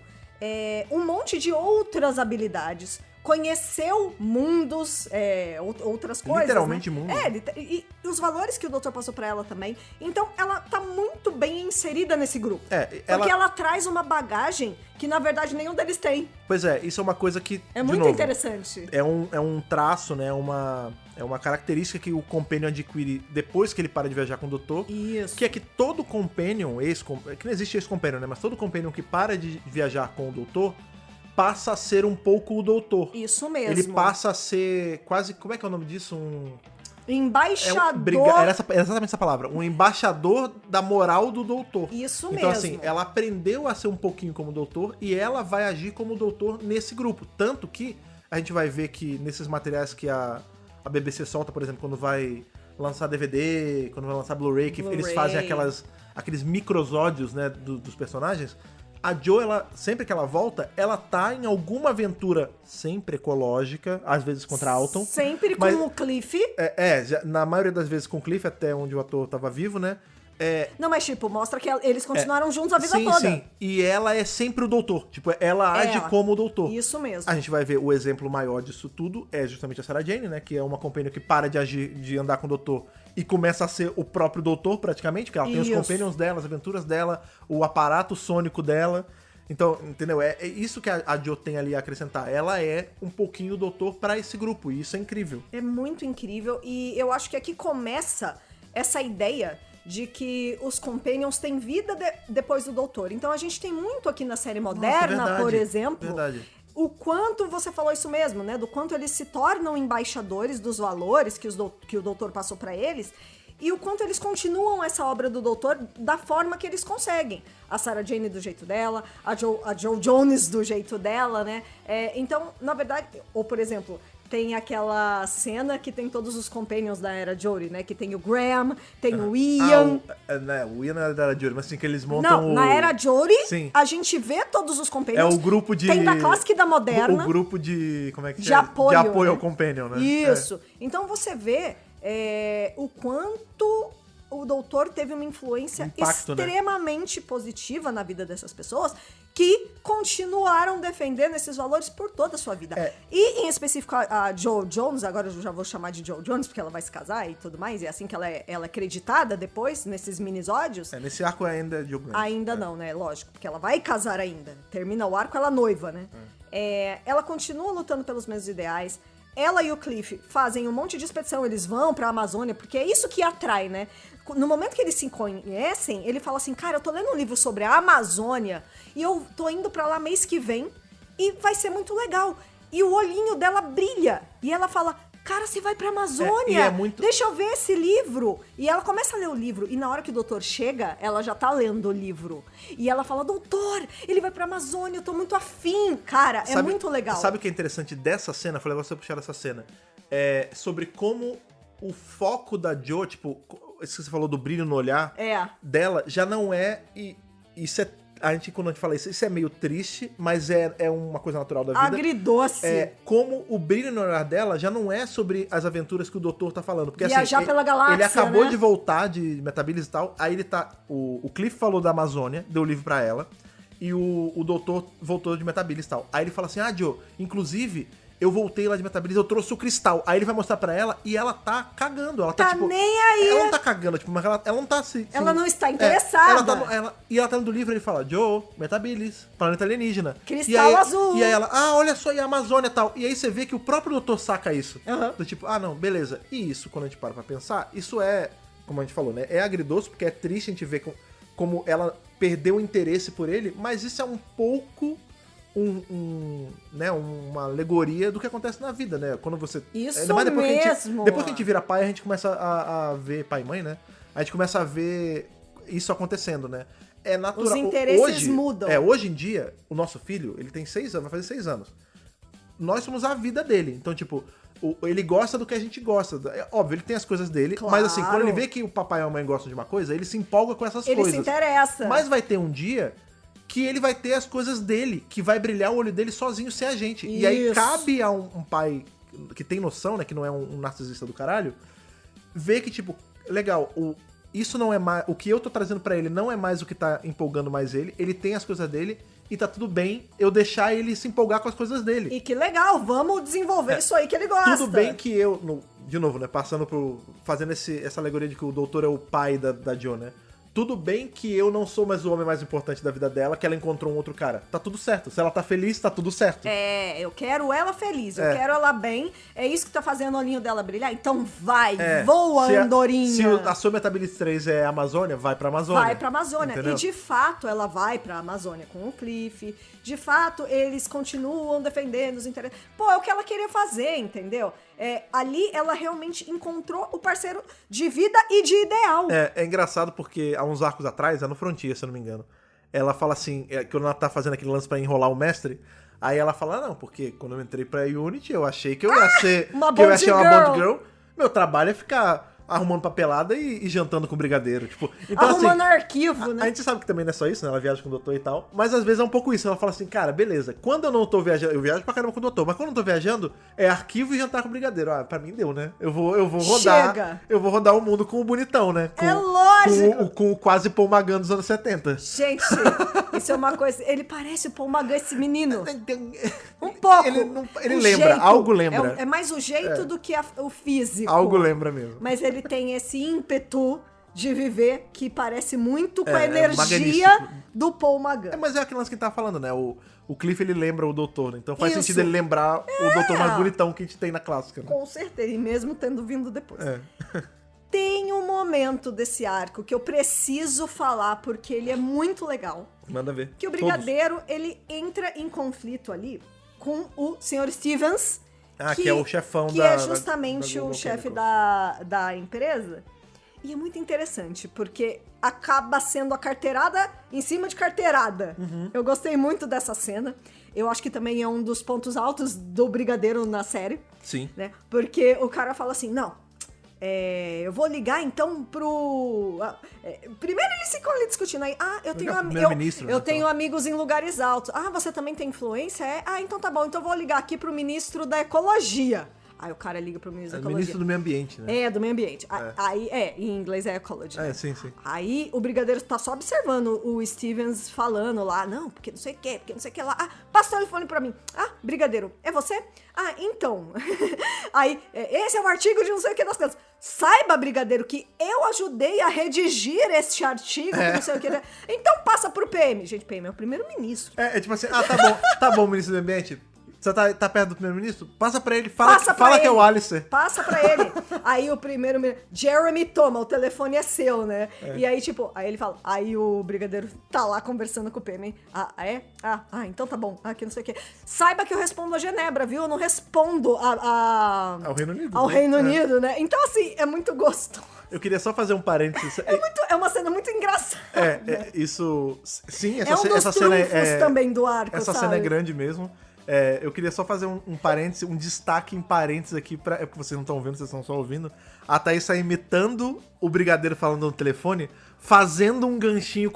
um monte de outras habilidades. Conheceu mundos, outras coisas. Literalmente né? mundos. E os valores que o doutor passou pra ela também. Então, ela tá muito bem inserida nesse grupo. Porque ela traz uma bagagem que, na verdade, nenhum deles tem. Pois é, isso é uma coisa que, É de muito novo, interessante. é um traço, né? É uma característica que o Companion adquire depois que ele para de viajar com o doutor. Isso. Que é que todo Companion, que não existe ex-Companion, né? Mas todo Companion que para de viajar com o doutor passa a ser um pouco o doutor. Isso mesmo. Ele passa a ser quase... Como é que é o nome disso? Embaixador. Era exatamente essa palavra. Um embaixador da moral do doutor. Isso então, mesmo. assim, ela aprendeu a ser um pouquinho como doutor e ela vai agir como doutor nesse grupo. Tanto que a gente vai ver que nesses materiais que a BBC solta, por exemplo, quando vai lançar DVD, quando vai lançar Blu-ray, que eles fazem aqueles microsódios, né, dos personagens. A Jo, sempre que ela volta, ela tá em alguma aventura sempre ecológica, às vezes contra Alton. Sempre mas- com o Cliff. Na maioria das vezes com o Cliff, até onde o ator tava vivo, né? Não, mas tipo, mostra que eles continuaram juntos a vida sim, toda. sim. E ela é sempre o doutor. Tipo, ela age como o doutor. Isso mesmo. A gente vai ver o exemplo maior disso tudo é justamente a Sarah Jane, né? Que é uma companhia que para de agir, de andar com o doutor e começa a ser o próprio doutor, praticamente, porque ela tem os Isso. companions dela, as aventuras dela, o aparato sônico dela. Então, entendeu? É isso que a Jo tem ali a acrescentar. Ela é um pouquinho o doutor pra esse grupo, e isso é incrível. É muito incrível e eu acho que aqui começa essa ideia de que os Companions têm vida depois do doutor. Então a gente tem muito aqui na série moderna, verdade, por exemplo, verdade. o quanto, você falou isso mesmo, né? Do quanto eles se tornam embaixadores dos valores que o doutor passou pra eles e o quanto eles continuam essa obra do doutor da forma que eles conseguem. A Sarah Jane do jeito dela, a Jo Jones do jeito dela, né? Então, na verdade, ou por exemplo, tem aquela cena que tem todos os companions da Era Jodie, né? Que tem o Graham, tem o Ian. O Ian não era da Era Jodie, mas assim, que eles montam Não, na Era Jodie, Sim. a gente vê todos os companions. É o grupo de... Tem da clássica e da moderna. O grupo de... Como é que De é? apoio, De apoio né? ao Companion, né? Isso. Então você vê o quanto o doutor teve uma influência Impacto, né? extremamente positiva na vida dessas pessoas que continuaram defendendo esses valores por toda a sua vida. E, em específico, a Jo Jones, agora eu já vou chamar de Jo Jones, porque ela vai se casar e tudo mais, e é assim que ela é creditada depois, nesses minisódios. Nesse arco ainda é de Grant. Ainda não, né? Lógico, porque ela vai casar ainda. Termina o arco, ela noiva, né? Ela continua lutando pelos mesmos ideais. Ela e o Cliff fazem um monte de expedição, eles vão pra Amazônia, porque é isso que atrai, né? No momento que eles se conhecem, ele fala assim, cara, eu tô lendo um livro sobre a Amazônia e eu tô indo pra lá mês que vem e vai ser muito legal. E o olhinho dela brilha e ela fala, cara, você vai pra Amazônia, deixa eu ver esse livro. E ela começa a ler o livro e na hora que o doutor chega, ela já tá lendo o livro. E ela fala, doutor, ele vai pra Amazônia, eu tô muito afim. Cara, é muito legal. Sabe o que é interessante dessa cena? Foi legal você puxar essa cena. É sobre como o foco da Jo, tipo, isso que você falou do brilho no olhar dela, já não é... E isso é... quando a gente fala isso é meio triste, mas é uma coisa natural da vida. Agridoce. Como o brilho no olhar dela já não é sobre as aventuras que o doutor tá falando. Porque, viajar assim, pela galáxia, ele acabou né? de voltar de Metabilis e tal, aí ele tá... O Cliff falou da Amazônia, deu o livro pra ela, e o doutor voltou de Metabilis e tal. Aí ele fala assim, Jo, inclusive, eu voltei lá de Metabilis, eu trouxe o cristal. Aí ele vai mostrar pra ela e ela tá cagando. Ela tá, Tá tipo... nem aí. Ela não tá cagando, tipo, mas ela não tá se... Ela não está interessada. E ela tá no livro, ele fala, Joe, Metabilis, planeta alienígena. Cristal e aí, azul. E aí ela, olha só, e a Amazônia e tal. E aí você vê que o próprio doutor saca isso. Aham. Do tipo, não, beleza. E isso, quando a gente para pra pensar, isso é, como a gente falou, né? É agridoce, porque é triste a gente ver como ela perdeu o interesse por ele, mas isso é um pouco... né, uma alegoria do que acontece na vida, né? Quando você... Isso ainda mais mesmo! Depois que a gente vira pai, a gente começa a ver... Pai e mãe, né? A gente começa a ver isso acontecendo, né? É natural. Os interesses hoje, mudam. Hoje em dia, o nosso filho, ele tem 6 anos, vai fazer 6 anos. Nós somos a vida dele. Então, tipo, ele gosta do que a gente gosta. É óbvio, ele tem as coisas dele, Claro. mas assim, quando ele vê que o papai e a mãe gostam de uma coisa, ele se empolga com essas Ele coisas. se interessa. Mas vai ter um dia que ele vai ter as coisas dele, que vai brilhar o olho dele sozinho sem a gente. E aí Isso. cabe a um pai que tem noção, né, que não é um narcisista do caralho, ver que, tipo, legal, isso não é mais... O que eu tô trazendo pra ele não é mais o que tá empolgando mais ele tem as coisas dele e tá tudo bem eu deixar ele se empolgar com as coisas dele. E que legal, vamos desenvolver isso aí que ele gosta. Tudo bem que de novo, né, fazendo essa alegoria de que o doutor é o pai da Jo, né? Tudo bem que eu não sou mais o homem mais importante da vida dela, que ela encontrou um outro cara. Tá tudo certo. Se ela tá feliz, tá tudo certo. Eu quero ela feliz, eu quero ela bem. É isso que tá fazendo o olhinho dela brilhar? Então vai, voa, andorinha. Se a sua Metabilis 3 é Amazônia, vai pra Amazônia. Vai pra Amazônia. Entendeu? E de fato ela vai pra Amazônia com o Cliff. De fato, eles continuam defendendo os interesses. Pô, é o que ela queria fazer, entendeu? Ali ela realmente encontrou o parceiro de vida e de ideal. É engraçado porque há uns arcos atrás, no Frontier, se eu não me engano, ela fala assim, que ela tá fazendo aquele lance pra enrolar o mestre, aí ela fala, não, porque quando eu entrei pra Unity, eu achei que eu ia ser uma que eu ia ser uma Bond Bond Girl. Meu trabalho é ficar arrumando papelada e jantando com o brigadeiro. Tipo, então, Arrumando assim, arquivo, né? a gente sabe que também não é só isso, né? Ela viaja com o doutor e tal. Mas às vezes é um pouco isso. Ela fala assim, cara, beleza. Quando eu não tô viajando... Eu viajo pra caramba com o doutor. Mas quando eu não tô viajando, é arquivo e jantar com o brigadeiro. Pra mim deu, né? Eu vou rodar... Chega. Eu vou rodar o mundo com o bonitão, né? É lógico. Com o quase Paul Magan dos anos 70. Gente, isso é uma coisa... Ele parece o Paul Magan, esse menino. Um pouco. Ele O lembra. jeito. Algo lembra. É mais o jeito do que o físico. Algo lembra mesmo. Mas ele tem esse ímpeto de viver que parece muito com a É energia magnífico. do Paul Magan. Mas é aquele lance que a gente tava falando, né? O Cliff, ele lembra o doutor, né? Então faz Isso. sentido ele lembrar o doutor mais bonitão que a gente tem na clássica, né? Com certeza, e mesmo tendo vindo depois. É. Tem um momento desse arco que eu preciso falar porque ele é muito legal. Manda ver. Que o Brigadeiro, ele entra em conflito ali com o Sr. Stevens. Que é o chefão que da... é justamente da o Global chefe Chemicals. da empresa. E é muito interessante, porque acaba sendo a carteirada em cima de carteirada. Uhum. Eu gostei muito dessa cena. Eu acho que também é um dos pontos altos do Brigadeiro na série. Sim. Né? Porque o cara fala assim, não, eu vou ligar então pro... primeiro eles ficam ali discutindo aí, Primeiro-ministro, eu né, tenho amigos em lugares altos. Você também tem influência? Então tá bom, então eu vou ligar aqui pro ministro da Ecologia. Aí o cara liga pro ministro da Ecologia. Ministro do Meio Ambiente, né? Do meio ambiente. Aí, em inglês é ecology. Sim. Aí o Brigadeiro tá só observando o Stevens falando lá, não, porque não sei o que, porque não sei o que lá. Passa o telefone pra mim. Brigadeiro, é você? Então. Aí, esse é o artigo de não sei o que das coisas. Saiba, Brigadeiro, que eu ajudei a redigir este artigo, que não sei o que. Então passa pro PM. Gente, PM é o primeiro-ministro. Tipo assim, tá bom, ministro do Meio Ambiente. Você tá perto do primeiro-ministro? Passa pra ele, fala que é o Alistair. Passa pra ele. Aí o primeiro-ministro, Jeremy, toma, o telefone é seu, né? E aí, aí ele fala, aí o Brigadeiro tá lá conversando com o PM. Então tá bom. Que não sei o quê. Saiba que eu respondo a Genebra, viu? Eu não respondo ao Reino Unido. Ao Reino Unido, né? Então, assim, é muito gostoso. Eu queria só fazer um parênteses. É uma cena muito engraçada. Isso... Sim, essa cena essa cena é também do arco, essa cena é grande mesmo. Eu queria só fazer um parênteses, um destaque em parênteses aqui, porque vocês não estão vendo, vocês estão só ouvindo. A Thaís tá imitando o Brigadeiro falando no telefone, fazendo um ganchinho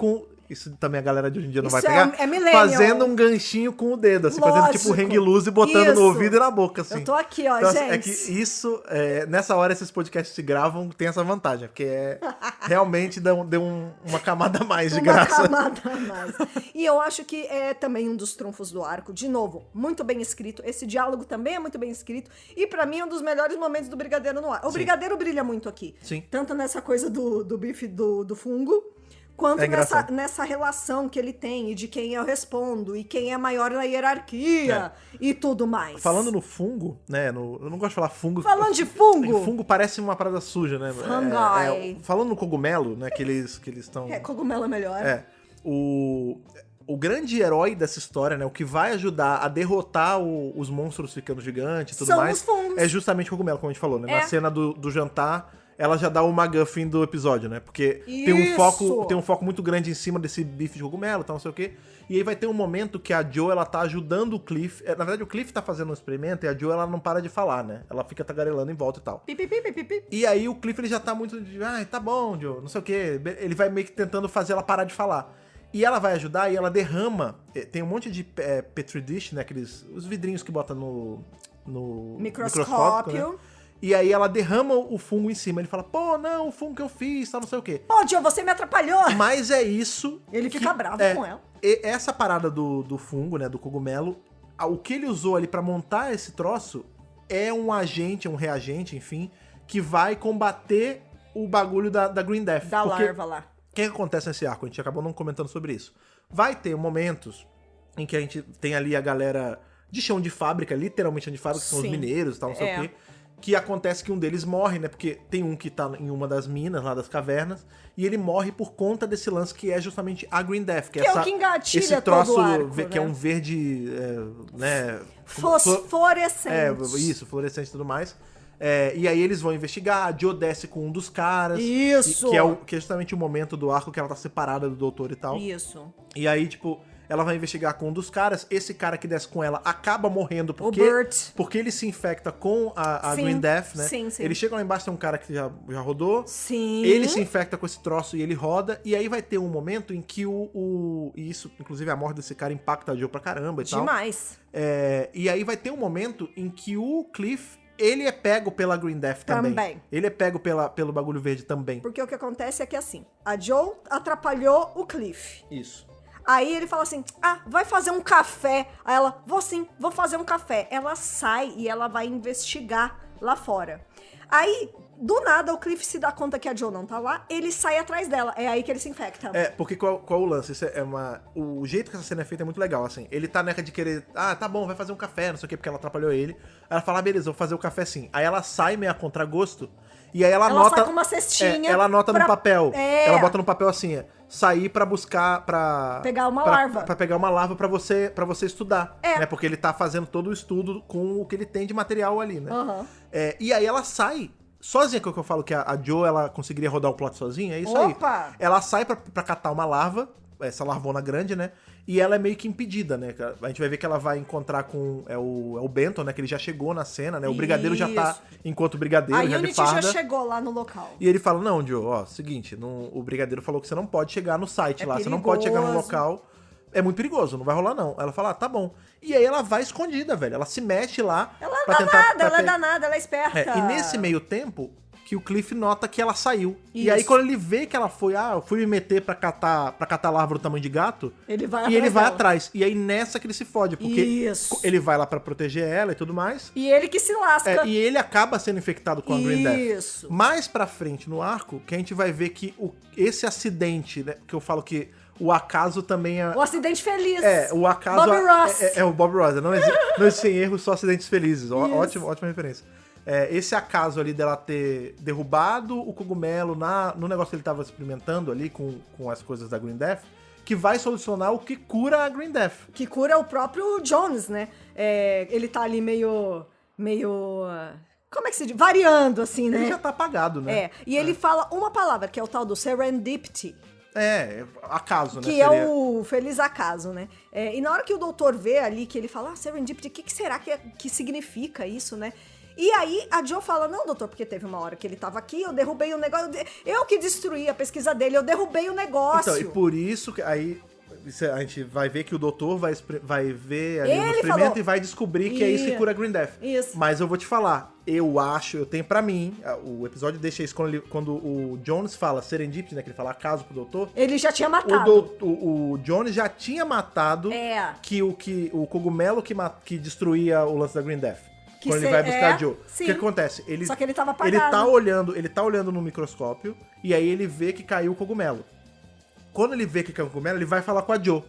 isso também a galera de hoje em dia não Isso vai pegar, é millennial. fazendo um ganchinho com o dedo, assim, fazendo tipo Lógico. hang loose e botando Isso. no ouvido e na boca, assim. Eu tô aqui, ó, Então, gente. é que isso, nessa hora esses podcasts se gravam, tem essa vantagem, porque realmente deu uma camada a mais de graça. Uma camada a mais. E eu acho que é também um dos trunfos do arco. De novo, muito bem escrito. Esse diálogo também é muito bem escrito. E pra mim é um dos melhores momentos do Brigadeiro no ar. O Sim. Brigadeiro brilha muito aqui. Sim. Tanto nessa coisa do bife do fungo, quanto É engraçado. nessa relação que ele tem e de quem eu respondo e quem é maior na hierarquia e tudo mais. Falando no fungo, né, eu não gosto de falar fungo. Falando de fungo. Fungo parece uma parada suja, né? Fungi. Falando no cogumelo, né, que eles estão... Cogumelo é melhor. O grande herói dessa história, né? O que vai ajudar a derrotar os monstros ficando gigantes e tudo São mais. os fungos. É justamente o cogumelo, como a gente falou, né? É. Na cena do jantar, ela já dá o MacGuffin do episódio, né? Porque tem Isso. um foco muito grande em cima desse bife de cogumelo e tal, não sei o quê. E aí vai ter um momento que a Jo, ela tá ajudando o Cliff. Na verdade, o Cliff tá fazendo um experimento e a Jo, ela não para de falar, né? Ela fica tagarelando em volta e tal. Pi, pi, pi, pi, pi, pi. E aí o Cliff, ele já tá muito de, tá bom, Jo, não sei o quê. Ele vai meio que tentando fazer ela parar de falar. E ela vai ajudar e ela derrama, tem um monte de petri dish, né, os vidrinhos que bota no Microscópio. né? E aí ela derrama o fungo em cima. Ele fala, pô, não, o fungo que eu fiz, tal, não sei o quê. Pô, Joe, você me atrapalhou. Mas é isso... Ele fica bravo com ela. Essa parada do fungo, né, do cogumelo, o que ele usou ali pra montar esse troço é um agente, um reagente, enfim, que vai combater o bagulho da Green Death. Da Porque larva lá. o que acontece nesse arco? A gente acabou não comentando sobre isso. Vai ter momentos em que a gente tem ali a galera de chão de fábrica, literalmente chão de fábrica, que são os Sim. mineiros e tal, não sei o quê. Que acontece que um deles morre, né? Porque tem um que tá em uma das minas lá das cavernas, e ele morre por conta desse lance que é justamente a Green Death. Que é o que engatilha esse troço todo o arco, que é né? um verde, né? Fosforescente. Isso, fluorescente e tudo mais. E aí eles vão investigar, a Jo desce com um dos caras. Isso. Que é justamente o momento do arco que ela tá separada do doutor e tal. Isso. E aí, tipo, ela vai investigar com um dos caras. Esse cara que desce com ela acaba morrendo porque, O Burt. porque ele se infecta com a Sim. Green Death, né? Sim, sim. Ele chega lá embaixo, tem um cara que já rodou. Sim. Ele se infecta com esse troço e ele roda. E aí vai ter um momento em que e isso, inclusive, a morte desse cara impacta a Jo pra caramba e tal. Demais. E aí vai ter um momento em que o Cliff, ele é pego pela Green Death também. Também. Ele é pego pelo bagulho verde também. Porque o que acontece é que assim, a Joe atrapalhou o Cliff. Isso. Aí ele fala assim, vai fazer um café. Aí ela, vou sim, vou fazer um café. Ela sai e ela vai investigar lá fora. Aí, do nada, o Cliff se dá conta que a Joe não tá lá, ele sai atrás dela. É aí que ele se infecta. Porque qual o lance? Isso o jeito que essa cena é feita é muito legal, assim. Ele tá nessa de querer, tá bom, vai fazer um café, não sei o quê, porque ela atrapalhou ele. Aí ela fala, beleza, vou fazer o café sim. Aí ela sai meio a contragosto, e aí ela anota... sai com uma cestinha. Ela anota no papel. Ela bota no papel assim, sair pra buscar, pegar uma larva. Pra pegar uma larva pra você estudar. É. Né? Porque ele tá fazendo todo o estudo com o que ele tem de material ali, né? Uhum. E aí ela sai... Sozinha, que eu falo que a Jo, ela conseguiria rodar o plot sozinha, é isso Opa! aí. Ela sai pra catar uma larva, essa larvona grande, né? E ela é meio que impedida, né? A gente vai ver que ela vai encontrar com o Benton, né? Que ele já chegou na cena, né? O brigadeiro já tá enquanto brigadeiro, A já de Unity farda. já chegou lá no local. E ele fala, não, Jo, seguinte, o brigadeiro falou que você não pode chegar no site lá, você não pode chegar no local. É muito perigoso, não vai rolar não. Ela fala, tá bom. E aí ela vai escondida, velho. Ela se mexe lá. Ela pra é tentar, danada, ela é danada, ela é esperta. E nesse meio tempo, que o Cliff nota que ela saiu. Isso. E aí quando ele vê que ela foi, eu fui me meter pra catar larva do tamanho de gato, Ele vai e ele vai dela. atrás. E aí nessa que ele se fode, porque Isso. ele vai lá pra proteger ela e tudo mais. E ele que se lasca. E ele acaba sendo infectado com a Green Death. Isso. Mais pra frente no arco, que a gente vai ver que esse acidente, né, que eu falo que o acaso também é... O acidente feliz. O acaso... Bob Ross. É o Bob Ross. Não existem erros, só acidentes felizes. Ótima referência. Esse acaso ali dela ter derrubado o cogumelo no negócio que ele tava experimentando ali com as coisas da Green Death, que vai solucionar o que cura a Green Death. Que cura o próprio Jones, né? Ele tá ali meio... Como é que se diz? Variando, assim, né? Ele já tá apagado, né? E ele fala uma palavra, que é o tal do serendipity. Acaso, né? Que é o feliz acaso, né? E na hora que o doutor vê ali, que ele fala, serendipity, o que será que significa isso, né? E aí a Jo fala, não, doutor, porque teve uma hora que ele tava aqui, eu derrubei o negócio, eu que destruí a pesquisa dele, eu derrubei o negócio. Então, e por isso que aí a gente vai ver que o doutor vai ver ali Ele no experimento falou. e vai descobrir que é isso que cura a Green Death. Isso. Mas eu vou te falar, eu tenho pra mim, o episódio deixa isso quando o Jones fala Serendipity, né, que ele fala acaso pro doutor, Ele já tinha matado. o Jones já tinha matado o cogumelo que destruía o lance da Green Death. Que Quando ele vai buscar a Jo. O sim. que acontece? Só que ele tava Ele apagado. tá olhando no microscópio e aí ele vê que caiu o cogumelo. Quando ele vê que caiu o cogumelo, ele vai falar com a Jo.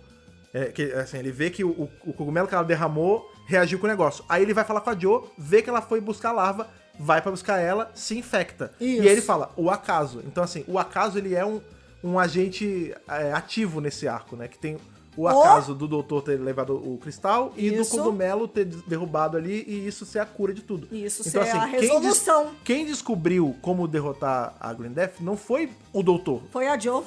Ele vê que o cogumelo que ela derramou reagiu com o negócio. Aí ele vai falar com a Jo, vê que ela foi buscar a larva, vai pra buscar ela, se infecta. Isso. E aí ele fala, o acaso. Então, assim, o acaso, ele é um agente ativo nesse arco, né? Que tem o acaso do doutor ter levado o cristal e do Isso. cogumelo ter derrubado ali e isso ser a cura de tudo. Isso Então, ser assim, a resolução. Quem descobriu como derrotar a Green Death não foi o doutor. Foi a Jo.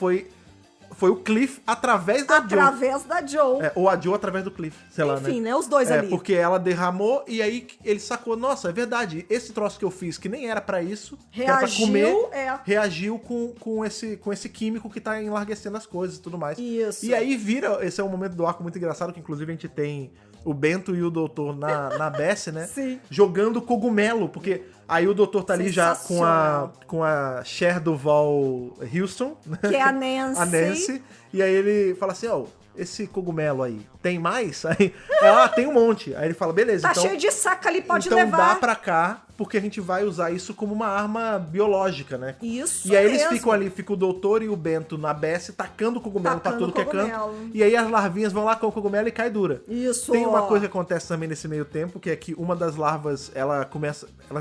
Foi o Cliff através da Jo. Através da Jo. Ou a Jo através do Cliff, sei lá, né? Enfim, né? Os dois ali. Porque ela derramou e aí ele sacou, nossa, é verdade, esse troço que eu fiz, que nem era pra isso, que era pra Reagiu, comer, reagiu com esse químico que tá enlarguecendo as coisas e tudo mais. Isso. E aí esse é um momento do arco muito engraçado, que inclusive a gente tem o Bento e o doutor na Bess, né? Sim. Jogando cogumelo, porque aí o doutor tá ali já com a Cher Duval Houston, né? Que é a Nancy. A Nancy. E aí ele fala assim, ó, esse cogumelo aí, tem mais? Aí ela, tem um monte. Aí ele fala, beleza, Tá então... cheio de saca ali, pode então levar. dá pra cá, porque a gente vai usar isso como uma arma biológica, né? Isso E aí eles mesmo. ficam ali, fica o doutor e o Bento na Bess tacando cogumelo pra Tacando tudo que é canto. cogumelo. E aí as larvinhas vão lá com o cogumelo e cai dura. Isso. Tem uma coisa que acontece também nesse meio tempo, que é que uma das larvas, elas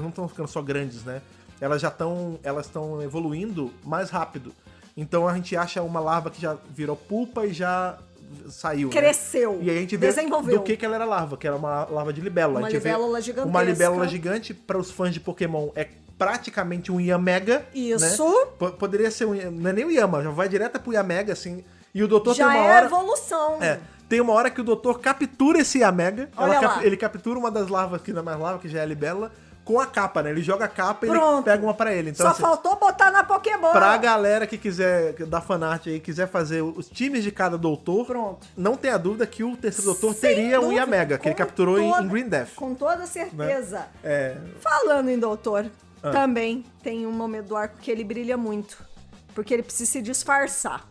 não estão ficando só grandes, né? Elas estão evoluindo mais rápido. Então a gente acha uma larva que já virou pulpa e já saiu, Cresceu. né? E aí a gente vê desenvolveu. do que ela era larva, que era uma larva de libélula. Uma a gente libélula vê gigantesca. uma libélula gigante, para os fãs de Pokémon, é praticamente um Yamega. Isso. Né? Poderia ser não é nem o Yama, já vai direto pro Yamega, assim. E o doutor Já tem uma é hora... evolução. Tem uma hora que o doutor captura esse Yamega. Olha lá. Ele captura uma das larvas, que não é mais larva, que já é a libélula, com a capa, né? Ele joga a capa e ele Pronto. pega uma pra ele. Então, Só assim, faltou botar na Pokébola. pra galera que quiser, da fanart aí, quiser fazer os times de cada doutor, Pronto. não tenha dúvida que o terceiro doutor Sem teria um dúvida, Yamega, que ele com capturou em toda- Green Death. Com toda certeza. É, Falando em doutor, também tem um momento do arco que ele brilha muito. Porque ele precisa se disfarçar.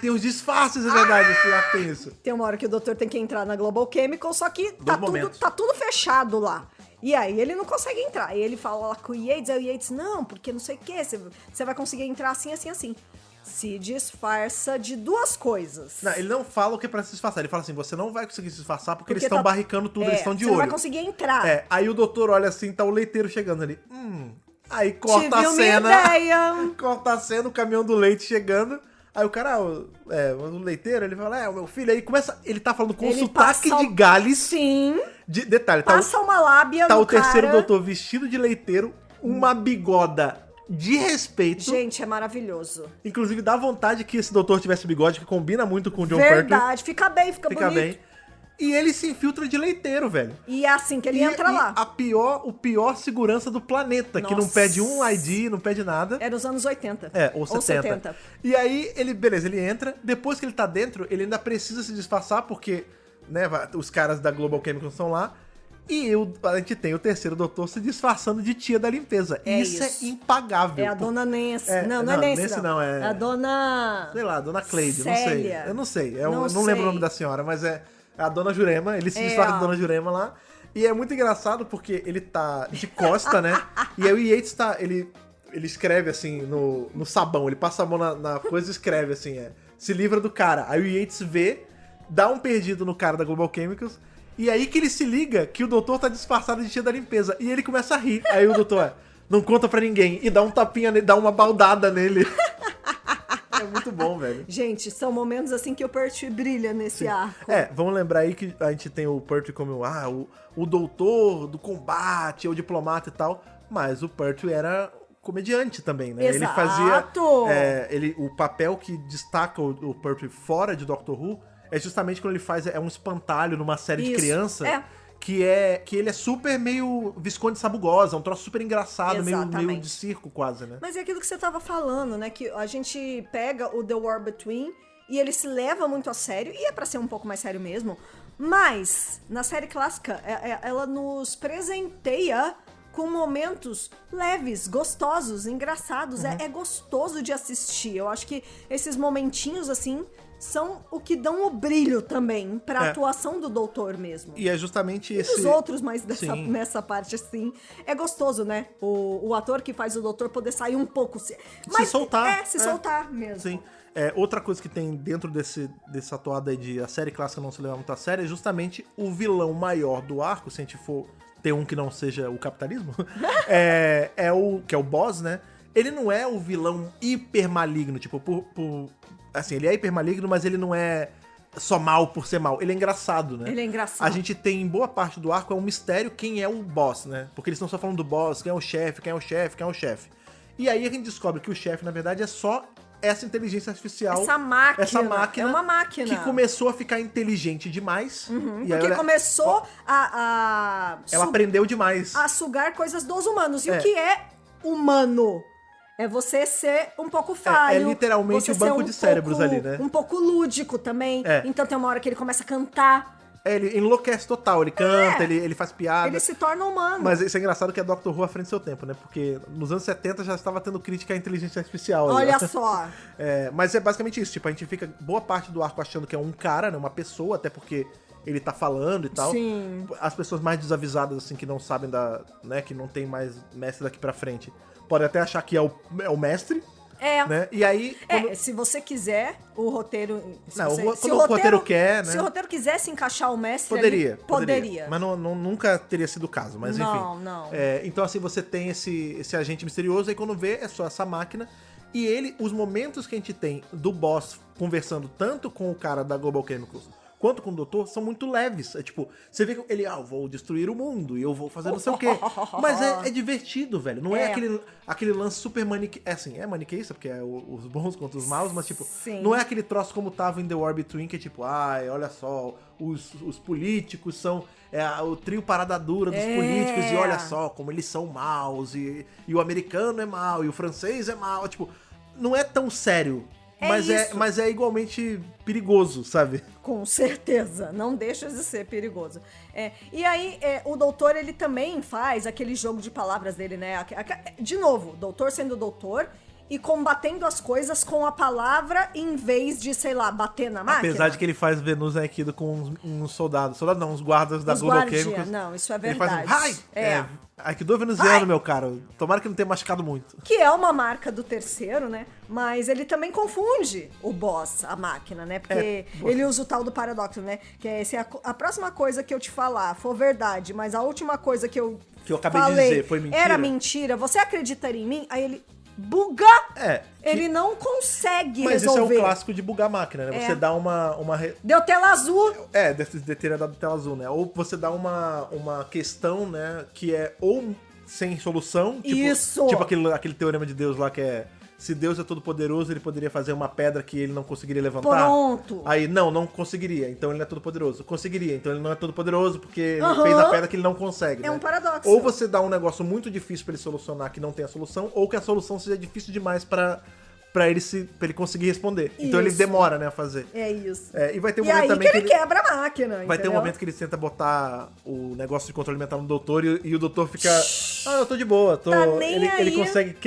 tem os disfarces, é verdade, esse arco tem isso. Tem uma hora que o doutor tem que entrar na Global Chemical, só que momentos. tá tudo fechado lá. E aí ele não consegue entrar. E ele fala lá com o Yates, aí o Yates, não, porque não sei o que, você vai conseguir entrar assim, assim, assim. Se disfarça de duas coisas. Não, ele não fala o que é pra se disfarçar, ele fala assim, você não vai conseguir se disfarçar porque eles Porque estão tá- barricando tudo, eles estão de você olho. não vai conseguir entrar. Aí o doutor olha assim, tá o leiteiro chegando ali. Aí corta Tive a uma cena. ideia. Corta a cena, o caminhão do leite chegando. Aí o cara, o leiteiro, ele fala, o meu filho. Aí começa, ele tá falando com Ele sotaque passa de Gales. Sim. Detalhe, Passa uma lábia tá no o terceiro cara. doutor vestido de leiteiro, uma bigoda de respeito. Gente, é maravilhoso. Inclusive, dá vontade que esse doutor tivesse bigode, que combina muito com o John Pertwee. Verdade. Fica bem, fica bonito. bem. E ele se infiltra de leiteiro, velho. E é assim que ele entra lá. O pior segurança do planeta, que não Nossa. pede um ID, não pede nada. É dos anos 80. Ou 70. E aí, ele entra. Depois que ele tá dentro, ele ainda precisa se disfarçar, porque, né, os caras da Global Chemical estão lá. E a gente tem o terceiro doutor se disfarçando de tia da limpeza. Isso é impagável. É a dona Nancy. Não, Não é Nancy, Nancy não, é... É a dona... Sei lá, dona Cleide, Célia. não sei. Eu Não não sei. lembro o nome da senhora, mas é a dona Jurema. Ele se disfarça de dona Jurema lá. E é muito engraçado porque ele tá de costa, né? E aí o Yates ele escreve assim no sabão. Ele passa a mão na coisa e escreve assim, se livra do cara. Aí o Yates vê, dá um perdido no cara da Global Chemicals. E aí que ele se liga que o doutor tá disfarçado de tia da limpeza. E ele começa a rir. Aí o doutor, não conta pra ninguém. E dá um tapinha nele, dá uma baldada nele. É muito bom, velho. Gente, são momentos assim que o Pertwee brilha nesse arco. Vamos lembrar aí que a gente tem o Pertwee como o doutor do combate, o diplomata e tal. Mas o Pertwee era comediante também, né? Exato. Ele fazia... o papel que destaca o Pertwee fora de Doctor Who é justamente quando ele faz um espantalho numa série de Isso. criança... que ele é super meio Visconde Sabugosa, um troço super engraçado, meio de circo quase, né? Mas é aquilo que você tava falando, né? Que a gente pega o The War Between e ele se leva muito a sério, e é pra ser um pouco mais sério mesmo, mas na série clássica, ela nos presenteia com momentos leves, gostosos, engraçados. É gostoso de assistir. Eu acho que esses momentinhos, assim, são o que dão o brilho também pra atuação do doutor mesmo. E é justamente esse... Os outros, mas nessa parte, assim, é gostoso, né? O ator que faz o doutor poder sair um pouco... se soltar. Se soltar mesmo. Sim. Outra coisa que tem dentro dessa atoada aí de a série clássica não se levar muito a sério é justamente o vilão maior do arco, se a gente for ter um que não seja o capitalismo, que é o boss, né? Ele não é o vilão hiper maligno, tipo, assim, ele é hiper maligno, mas ele não é só mal por ser mal. Ele é engraçado, né? Ele é engraçado. A gente tem, em boa parte do arco, é um mistério quem é o boss, né? Porque eles estão só falando do boss, quem é o chefe, quem é o chefe, quem é o chefe. E aí a gente descobre que o chefe, na verdade, é só essa inteligência artificial. Essa máquina. É uma máquina. Que começou a ficar inteligente demais. E aí porque começou a ela aprendeu demais. a sugar coisas dos humanos. E o que é humano? É você ser um pouco falho. É literalmente o banco de cérebros ali, né? Um pouco lúdico também. Então tem uma hora que ele começa a cantar. Ele enlouquece total, ele canta, ele faz piada. Ele se torna humano. Mas isso é engraçado que é Doctor Who à frente do seu tempo, né? Porque nos anos 70 já estava tendo crítica à inteligência artificial. Olha só. Mas é basicamente isso, tipo, a gente fica boa parte do arco achando que é um cara, né? Uma pessoa, até porque ele tá falando e tal. Sim. As pessoas mais desavisadas, assim, que não sabem né? Que não tem mais mestre daqui pra frente, podem até achar que é o mestre. Né? E aí... se você quiser, o roteiro... Quando o roteiro quer, né? Se o roteiro quisesse encaixar o mestre poderia. Mas nunca teria sido o caso, mas enfim. Não. Então assim, você tem esse agente misterioso, aí quando vê, é só essa máquina. E os momentos que a gente tem do boss conversando tanto com o cara da Global Chemicals quanto com o doutor, são muito leves. É tipo, você vê que ele, eu vou destruir o mundo e eu vou fazer não sei o quê. Mas é divertido, velho. Não é aquele lance super é maniqueísta, porque é os bons contra os maus, mas tipo, Sim. não é aquele troço como tava em The War Between, que é tipo, olha só, os políticos são o trio parada dura dos políticos, e olha só como eles são maus, e o americano é mau, e o francês é mau. Tipo, não é tão sério. Mas é igualmente perigoso, sabe? Com certeza, não deixa de ser perigoso. E aí, o doutor, ele também faz aquele jogo de palavras dele, né? De novo, o doutor sendo doutor e combatendo as coisas com a palavra em vez de, sei lá, bater na máquina. Apesar de que ele faz Venus Aikido com uns soldados. Soldados não, uns guardas da Global Chemicals. Não, isso é verdade. Ele faz Aikido venusiano, meu caro. Tomara que não tenha machucado muito. Que é uma marca do terceiro, né? Mas ele também confunde o boss, a máquina, né? Porque ele usa o tal do paradoxo, né? Que é se a próxima coisa que eu te falar for verdade, mas a última coisa que eu acabei falei de dizer foi mentira. Era mentira, você acreditaria em mim? Aí ele buga. Ele não consegue mas resolver. Mas isso é o clássico de bugar a máquina, né? Você dá uma... Deu tela azul. De ter dado tela azul, né? Ou você dá uma questão, né? Que é ou sem solução. Tipo, isso. Tipo aquele teorema de Deus lá que é... Se Deus é todo poderoso, ele poderia fazer uma pedra que ele não conseguiria levantar. Pronto. Aí, não conseguiria. Então ele não é todo poderoso. Conseguiria. Então ele não é todo poderoso porque ele fez a pedra que ele não consegue. É, né? Um paradoxo. Ou você dá um negócio muito difícil pra ele solucionar que não tem a solução, ou que a solução seja difícil demais pra ele conseguir responder. Isso. Então ele demora, né, a fazer. É isso. E vai ter um momento aí também que ele quebra a máquina, vai ter um momento que ele tenta botar o negócio de controle mental no doutor e o doutor fica... eu tô de boa. Ele consegue,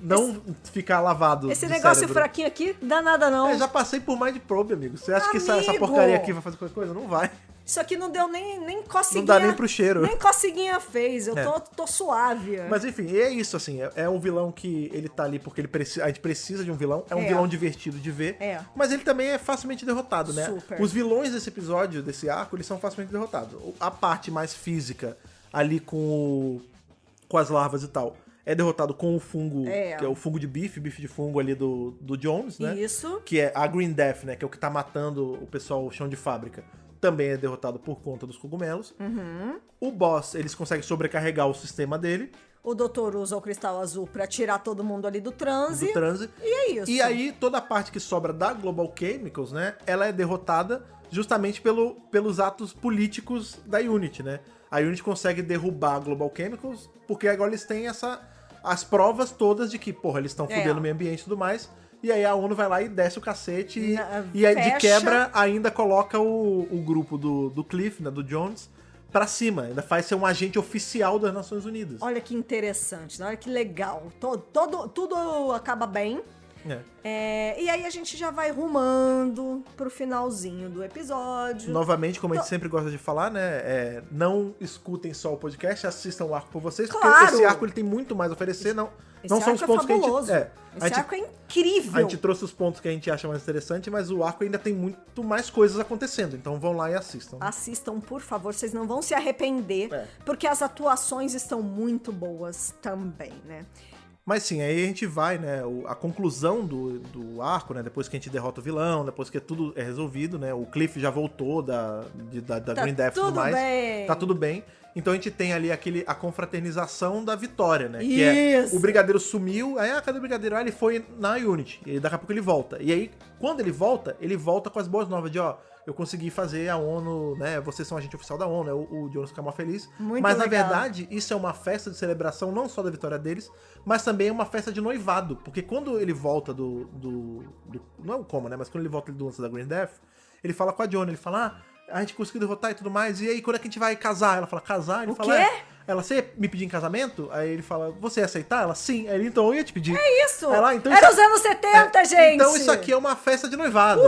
não ficar lavado. Esse negócio cérebro. Fraquinho aqui, dá nada não. Já passei por Mind Probe, amigo. Você acha que essa porcaria aqui vai fazer qualquer coisa? Não vai. Isso aqui não deu nem coceguinha. Não dá nem pro cheiro. Nem coceguinha fez. Eu tô suave. Mas enfim, é isso, assim. É um vilão que ele tá ali porque a gente precisa de um vilão. É um vilão divertido de ver. Mas ele também é facilmente derrotado, né? Super. Os vilões desse episódio, desse arco, eles são facilmente derrotados. A parte mais física, ali com as larvas e tal, é derrotado com o fungo, que é o fungo de bife de fungo ali do Jones, né? Isso. Que é a Green Death, né? Que é o que tá matando o pessoal chão de fábrica. Também é derrotado por conta dos cogumelos. O boss, eles conseguem sobrecarregar o sistema dele. O doutor usa o cristal azul pra tirar todo mundo ali do transe. E é isso. E aí, toda a parte que sobra da Global Chemicals, né? Ela é derrotada, justamente pelos atos políticos da Unity, né? A Unity consegue derrubar a Global Chemicals, porque agora eles têm as provas todas de que, porra, eles estão fudendo o meio ambiente e tudo mais. E aí a ONU vai lá e desce o cacete e aí de quebra ainda coloca o grupo do Cliff, né, do Jones, pra cima. Ainda faz ser um agente oficial das Nações Unidas. Olha que interessante, né? Olha que legal. Tudo acaba bem. E aí a gente já vai rumando pro finalzinho do episódio. Novamente, como a gente sempre gosta de falar, né? Não escutem só o podcast, assistam o arco por vocês, claro. porque esse arco ele tem muito mais a oferecer. Não são os pontos fabuloso. que a gente. Esse arco é incrível. A gente trouxe os pontos que a gente acha mais interessante, mas o arco ainda tem muito mais coisas acontecendo. Então vão lá e assistam. Assistam, por favor, vocês não vão se arrepender, porque as atuações estão muito boas também, né? Mas sim, aí a gente vai, né, a conclusão do arco, né, depois que a gente derrota o vilão, depois que tudo é resolvido, né, o Cliff já voltou da Green Death e tudo mais. Bem. Tá tudo bem. Então a gente tem ali a confraternização da vitória, né? Isso. Que é, o Brigadeiro sumiu, aí, cadê o Brigadeiro? Ele foi na Unity, e daqui a pouco ele volta. E aí, quando ele volta com as boas novas de, eu consegui fazer a ONU, né? Vocês são agente oficial da ONU, né? O Jones fica mó feliz. Muito mas, legal. Na verdade, isso é uma festa de celebração não só da vitória deles, mas também é uma festa de noivado. Porque quando ele volta não é o coma, né? Mas quando ele volta do lance da Green Death, ele fala com a Johnny, ele fala, a gente conseguiu derrotar e tudo mais, e aí quando é que a gente vai casar? Ela fala, casar? Ele fala, quê? Ela, você ia me pedir em casamento? Aí ele fala, você ia aceitar? Ela, sim. Aí ele, então, eu ia te pedir. É isso! Ela, então, Era os anos 70, gente! Então isso aqui é uma festa de noivado,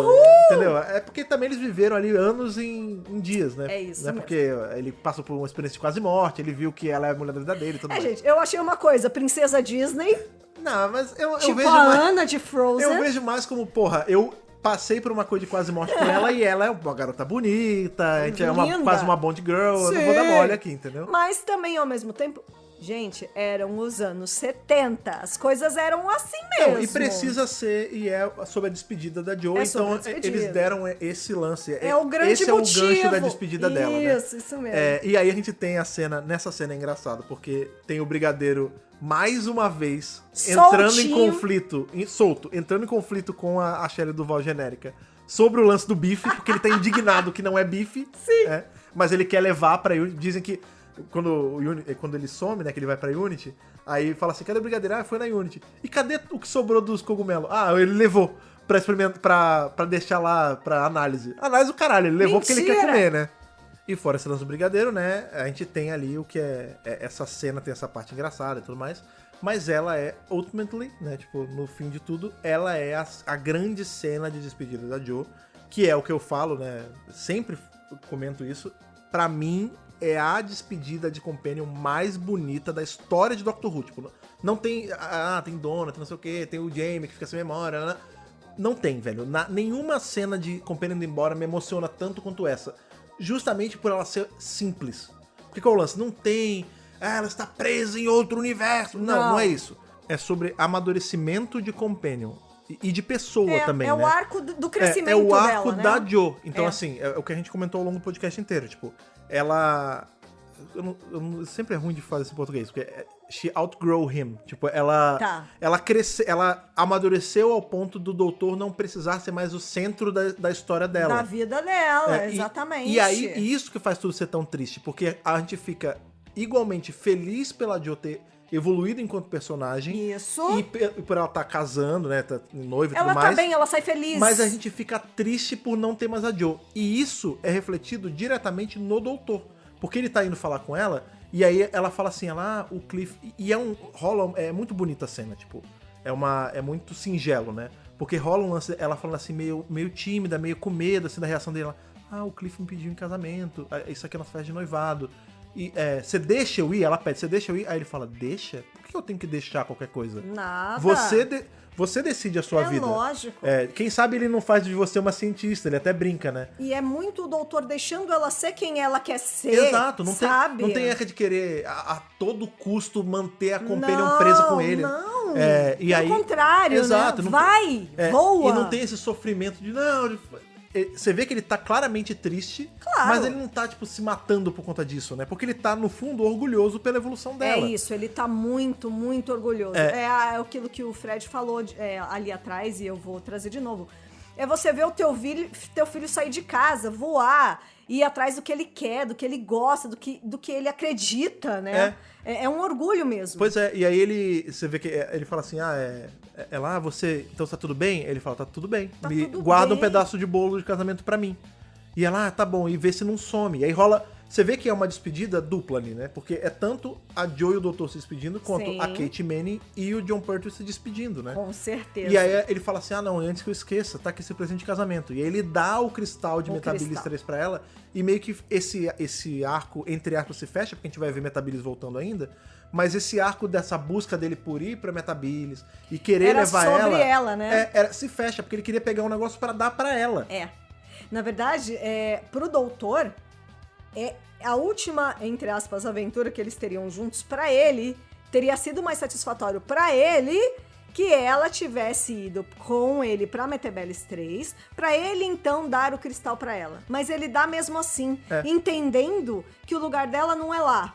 entendeu? É porque também eles viveram ali anos em dias, né? É isso Não é porque ele passou por uma experiência de quase morte, ele viu que ela é a mulher da vida dele e tudo mais. Gente, eu achei uma coisa, princesa Disney, Não, mas eu tipo vejo a mais... Ana de Frozen. Eu vejo mais como, porra, eu passei por uma coisa de quase morte com ela e ela é uma garota bonita, a gente é quase uma Bond Girl, eu não vou dar mole aqui, entendeu? Mas também, ao mesmo tempo, gente, eram os anos 70, as coisas eram assim mesmo. Não, e precisa ser, e é sobre a despedida da Joe, então eles deram esse lance. É o grande esse motivo. É o gancho da despedida dela, né? Isso mesmo. E aí a gente tem nessa cena é engraçado, porque tem o Brigadeiro mais uma vez entrando em conflito, entrando em conflito com a Shelley Duvall genérica sobre o lance do bife, porque ele tá indignado que não é bife. Sim. Mas ele quer levar pra Unity. Dizem que quando ele some, né, que ele vai pra Unity, aí fala assim, cadê o Brigadeiro? Ah, foi na Unity. E cadê o que sobrou dos cogumelos? Ah, ele levou pra experimentar, pra deixar lá pra análise. Análise do caralho, ele levou porque ele quer comer, né? E fora esse lance do Brigadeiro, né, a gente tem ali o que essa cena, tem essa parte engraçada e tudo mais, mas ela é, ultimately, né, tipo, no fim de tudo, ela é a grande cena de despedida da Joe, que é o que eu falo, né, sempre comento isso, pra mim é a despedida de Companion mais bonita da história de Doctor Who, tipo, não tem, tem Donald, não sei o que, tem o Jamie que fica sem memória, né? Não tem, velho, nenhuma cena de Companion indo embora me emociona tanto quanto essa. Justamente por ela ser simples. Porque qual é o lance? Não tem... ela está presa em outro universo. Não é isso. É sobre amadurecimento de Companion. E de pessoa também, né? É o arco do crescimento dela, é o arco dela, da Joe. Então, assim, é o que a gente comentou ao longo do podcast inteiro. Tipo, ela... sempre é ruim de fazer esse português, porque she outgrew him. Tipo, ela cresceu, ela amadureceu ao ponto do doutor não precisar ser mais o centro da história dela. Da vida dela, exatamente. E isso que faz tudo ser tão triste, porque a gente fica igualmente feliz pela Jo ter evoluído enquanto personagem. Isso. E por ela estar casando, né, tá noiva e tudo mais. Ela tá bem, ela sai feliz. Mas a gente fica triste por não ter mais a Jo. E isso é refletido diretamente no doutor. Porque ele tá indo falar com ela, e aí ela fala assim, o Cliff... E é muito bonita a cena, tipo... É muito singelo, né? Porque rola um lance, ela falando assim, meio tímida, meio com medo, assim, da reação dele. O Cliff me pediu em casamento, isso aqui é nossa festa de noivado. E você deixa eu ir? Ela pede, você deixa eu ir? Aí ele fala, deixa? Por que eu tenho que deixar qualquer coisa? Nada. Você decide a sua vida. Lógico. Quem sabe ele não faz de você uma cientista, ele até brinca, né? E é muito o doutor deixando ela ser quem ela quer ser. Exato, não sabe? Tem essa de querer a todo custo manter a Companion presa com ele. Não, Pelo contrário, exato, né? Vai, voa. E não tem esse sofrimento de, você vê que ele tá claramente triste, claro. Mas ele não tá, tipo, se matando por conta disso, né? Porque ele tá, no fundo, orgulhoso pela evolução dela. É isso, ele tá muito, muito orgulhoso. É aquilo que o Fred falou ali atrás, e eu vou trazer de novo. É você ver o teu filho sair de casa, voar, ir atrás do que ele quer, do que ele gosta, do que ele acredita, né? É um orgulho mesmo. Pois é, e aí você vê que ele fala assim, você, então tá tudo bem? Ele fala, tá tudo bem. Tá Me tudo guarda bem. um pedaço de bolo de casamento pra mim. E ela, tá bom, e vê se não some. E aí rola, você vê que é uma despedida dupla ali, né? Porque é tanto a Joe e o doutor se despedindo, quanto Sim. a Kate Manning e o John Pertwee se despedindo, né? Com certeza. E aí ele fala assim, não, antes que eu esqueça, tá aqui esse presente de casamento. E aí ele dá o cristal de Metabilis 3 pra ela, e meio que esse arco, entre arcos, se fecha, porque a gente vai ver Metabilis voltando ainda, mas esse arco dessa busca dele por ir pra Metabilis e querer Era levar sobre ela, né? se fecha, porque ele queria pegar um negócio pra dar pra ela. Na verdade, pro doutor, a última, entre aspas, aventura que eles teriam juntos, pra ele, teria sido mais satisfatório pra ele que ela tivesse ido com ele pra Metabilis 3, pra ele então dar o cristal pra ela. Mas ele dá mesmo assim, entendendo que o lugar dela não é lá,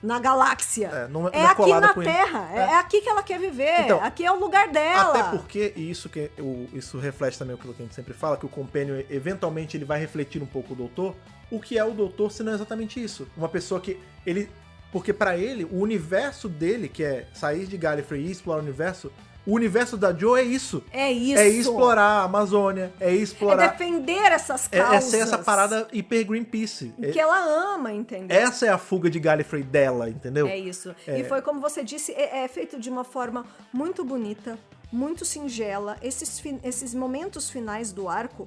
na galáxia. Não é aqui colada na com ele. Terra. É aqui que ela quer viver. Então, aqui é o lugar dela. Até porque, e isso reflete também aquilo que a gente sempre fala, que o Companion, eventualmente, ele vai refletir um pouco o doutor. O que é o doutor, se não é exatamente isso? Uma pessoa que porque pra ele, o universo dele, que é sair de Gallifrey e explorar o universo da Joe é isso. É isso. É explorar a Amazônia, é explorar... É defender essas causas. É ser essa parada hiper Greenpeace. Que ela ama, entendeu? Essa é a fuga de Gallifrey dela, entendeu? É isso. E foi como você disse, é feito de uma forma muito bonita, muito singela. Esses momentos finais do arco,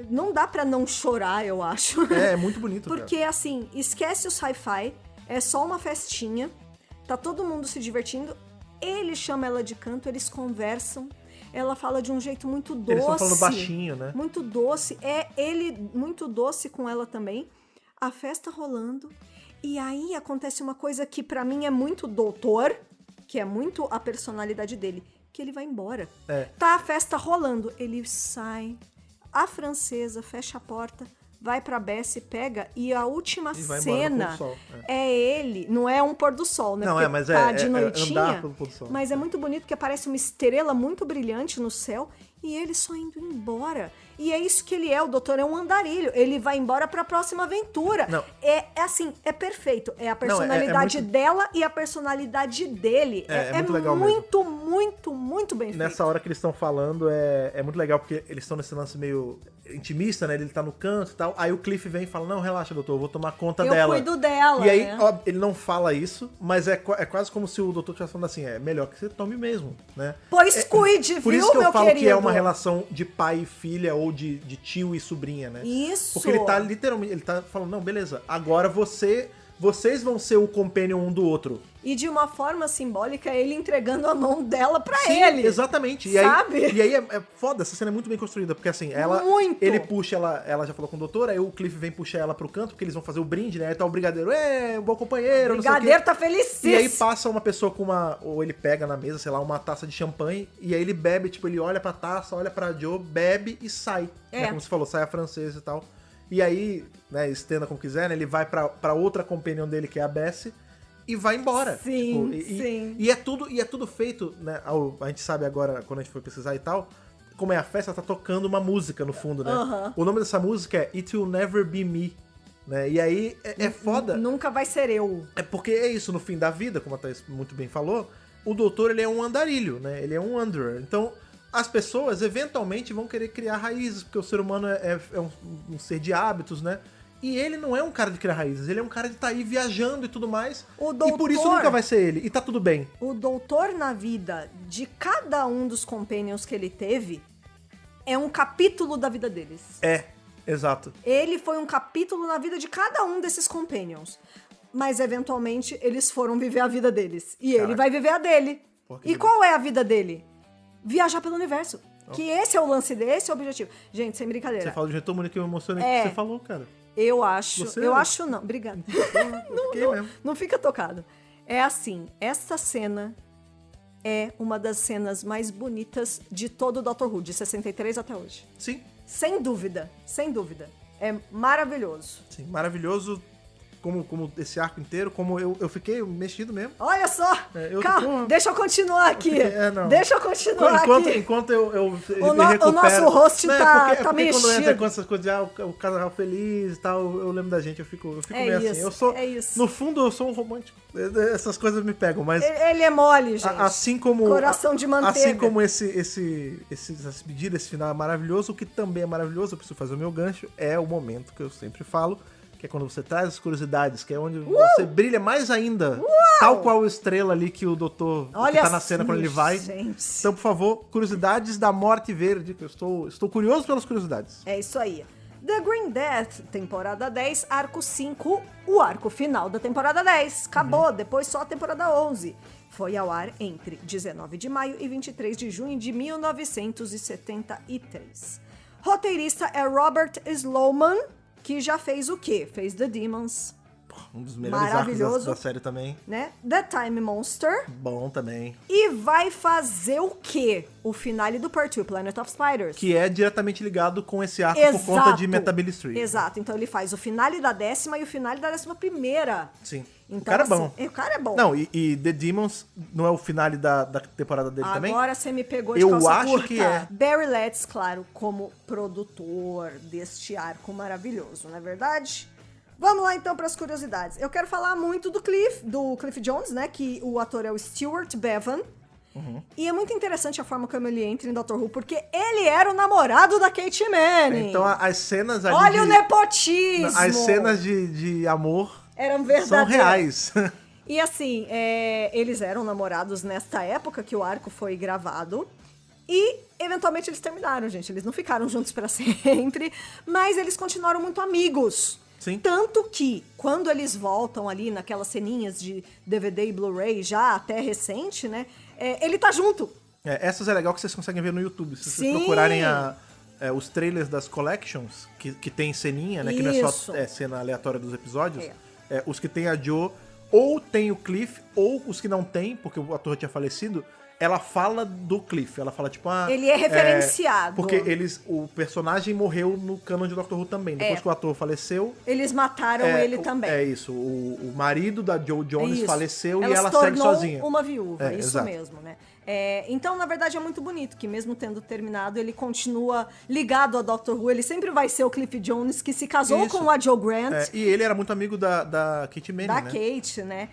não dá pra não chorar, eu acho. É muito bonito, Porque, assim, esquece o sci-fi, é só uma festinha, tá todo mundo se divertindo. Ele chama ela de canto, eles conversam. Ela fala de um jeito muito doce. Eles estão falando baixinho, né? Muito doce. É ele muito doce com ela também. A festa rolando. E aí acontece uma coisa que pra mim é muito doutor, que é muito a personalidade dele, que ele vai embora. Tá a festa rolando. Ele sai. A francesa fecha a porta. Vai pra Bessie, pega, e a última cena é ele, não é um pôr do sol, né? Não, porque mas tá de noitinha, andar pelo pôr do sol. mas é muito bonito porque aparece uma estrela muito brilhante no céu e ele só indo embora. E é isso que ele é, o doutor é um andarilho. Ele vai embora pra próxima aventura. Não. É assim, é perfeito. É a personalidade dela e a personalidade dele. É muito legal muito, muito, muito bem feito. Nessa hora que eles estão falando, é muito legal, porque eles estão nesse lance meio intimista, né? Ele tá no canto e tal. Aí o Cliff vem e fala, não, relaxa, doutor, eu vou tomar conta dela. Eu cuido dela, E aí, né? ó, ele não fala isso, mas é quase como se o doutor estivesse falando assim, é melhor que você tome mesmo, né? Pois cuide, Por viu, isso que eu meu falo querido? que é uma relação de pai e filha, ou de tio e sobrinha, né? Isso. Porque ele tá literalmente, ele tá falando, não, beleza, agora vocês vão ser o companion um do outro. E de uma forma simbólica, ele entregando a mão dela pra Sim, ele. Exatamente. Sabe? E aí é foda, essa cena é muito bem construída, porque assim, ele puxa ela já falou com o doutor, aí o Cliff vem puxar ela pro canto, porque eles vão fazer o brinde, né? Aí tá o brigadeiro, um bom companheiro, O não sei o quê. brigadeiro tá felicíssimo. E aí passa uma pessoa com ou ele pega na mesa, sei lá, uma taça de champanhe, e aí ele bebe, tipo, ele olha pra taça, olha pra Joe, bebe e sai. Né? Como você falou, sai a francesa e tal. E aí, né, estenda como quiser, né? Ele vai pra outra companion dele, que é a Bessie, e vai embora. Sim, tipo, sim. E é tudo feito, né? A gente sabe agora, quando a gente foi pesquisar e tal, como é a festa, tá tocando uma música no fundo, né? O nome dessa música é It Will Never Be Me. Né? E aí é foda. Nunca vai ser eu. É porque é isso, no fim da vida, como a Thaís muito bem falou, o doutor ele é um andarilho, né? Ele é um wanderer. Então, as pessoas eventualmente vão querer criar raízes, porque o ser humano é um ser de hábitos, né? E ele não é um cara de criar raízes, ele é um cara de estar aí viajando e tudo mais. E por isso nunca vai ser ele. E tá tudo bem. O doutor na vida de cada um dos companions que ele teve é um capítulo da vida deles. É, exato. Ele foi um capítulo na vida de cada um desses companions. Mas, eventualmente, eles foram viver a vida deles. E ele vai viver a dele. E qual é a vida dele? Viajar pelo universo. Que esse é o lance dele, esse é o objetivo. Gente, sem brincadeira. Você fala de um jeito tão bonito que eu me emocionei que você falou, cara. Eu acho. Você? Eu acho não. Obrigada. Não fica tocado. É assim, essa cena é uma das cenas mais bonitas de todo o Doctor Who, de 63 até hoje. Sim. Sem dúvida, sem dúvida. É maravilhoso. Sim, maravilhoso. como esse arco inteiro, como eu fiquei mexido mesmo. Olha só! Calma, deixa eu continuar aqui. Não. Deixa eu continuar aqui. Enquanto eu o recupero... nosso host tá porque mexido. Quando entra com essas coisas de o casal feliz e tal, eu lembro da gente, eu fico meio assim. É isso. No fundo, eu sou um romântico. Essas coisas me pegam, mas... Ele é mole, gente. Assim como... Coração de manteiga. Assim como esse pedido, esse final é maravilhoso, o que também é maravilhoso, eu preciso fazer o meu gancho, é o momento que eu sempre falo, que é quando você traz as curiosidades, que é onde você brilha mais ainda, tal qual o Estrela ali que o doutor que tá na cena quando ele vai. Gente. Então, por favor, curiosidades da Morte Verde, que eu estou curioso pelas curiosidades. É isso aí. The Green Death, temporada 10, arco 5, o arco final da temporada 10. Acabou, depois só a temporada 11. Foi ao ar entre 19 de maio e 23 de junho de 1973. Roteirista é Robert Sloman, que já fez o quê? Fez The Demons. Um dos melhores arcos da série também. Né? The Time Monster. Bom também. E vai fazer o quê? O finale do Part 2, Planet of Spiders. Que é diretamente ligado com esse arco Exato. por conta de Metabile Street. Exato. Então ele faz o finale da 10ª e o finale da 11ª. Sim. Então, o cara é bom. O cara é bom. Não, e The Demons não é o finale da temporada dele também? Agora você me pegou de Eu calça acho curta. que é. Barry Letts, claro, como produtor deste arco maravilhoso, não é verdade? Vamos lá então para as curiosidades. Eu quero falar muito do Cliff Jones, né? Que o ator é o Stuart Bevan. E é muito interessante a forma como ele entra em Doctor Who, porque ele era o namorado da Kate Manning. Então as cenas ali. Olha o nepotismo! As cenas de amor eram verdadeiras. são reais. E assim, eles eram namorados nesta época que o arco foi gravado. E, eventualmente, eles terminaram, gente. Eles não ficaram juntos para sempre, mas eles continuaram muito amigos. Sim. Tanto que, quando eles voltam ali naquelas ceninhas de DVD e Blu-ray, já até recente, né? Ele tá junto. Essas é legal que vocês conseguem ver no YouTube. Se vocês Sim. procurarem os trailers das collections, que tem ceninha, né? Que não é só cena aleatória dos episódios. Os que tem a Jo, ou tem o Cliff, ou os que não tem, porque o ator tinha falecido, ela fala do Cliff. Ela fala, tipo... Ele é referenciado. Porque o personagem morreu no canon de Doctor Who também. Depois que o ator faleceu... Eles mataram ele também. É isso. O marido da Jo Jones faleceu e ela se segue sozinha. Uma viúva, isso exato. mesmo, né? Então, na verdade, é muito bonito que mesmo tendo terminado, ele continua ligado a Doctor Who. Ele sempre vai ser o Cliff Jones, que se casou com a Jo Grant. E ele era muito amigo da Kate Manning, da né? Kate, né?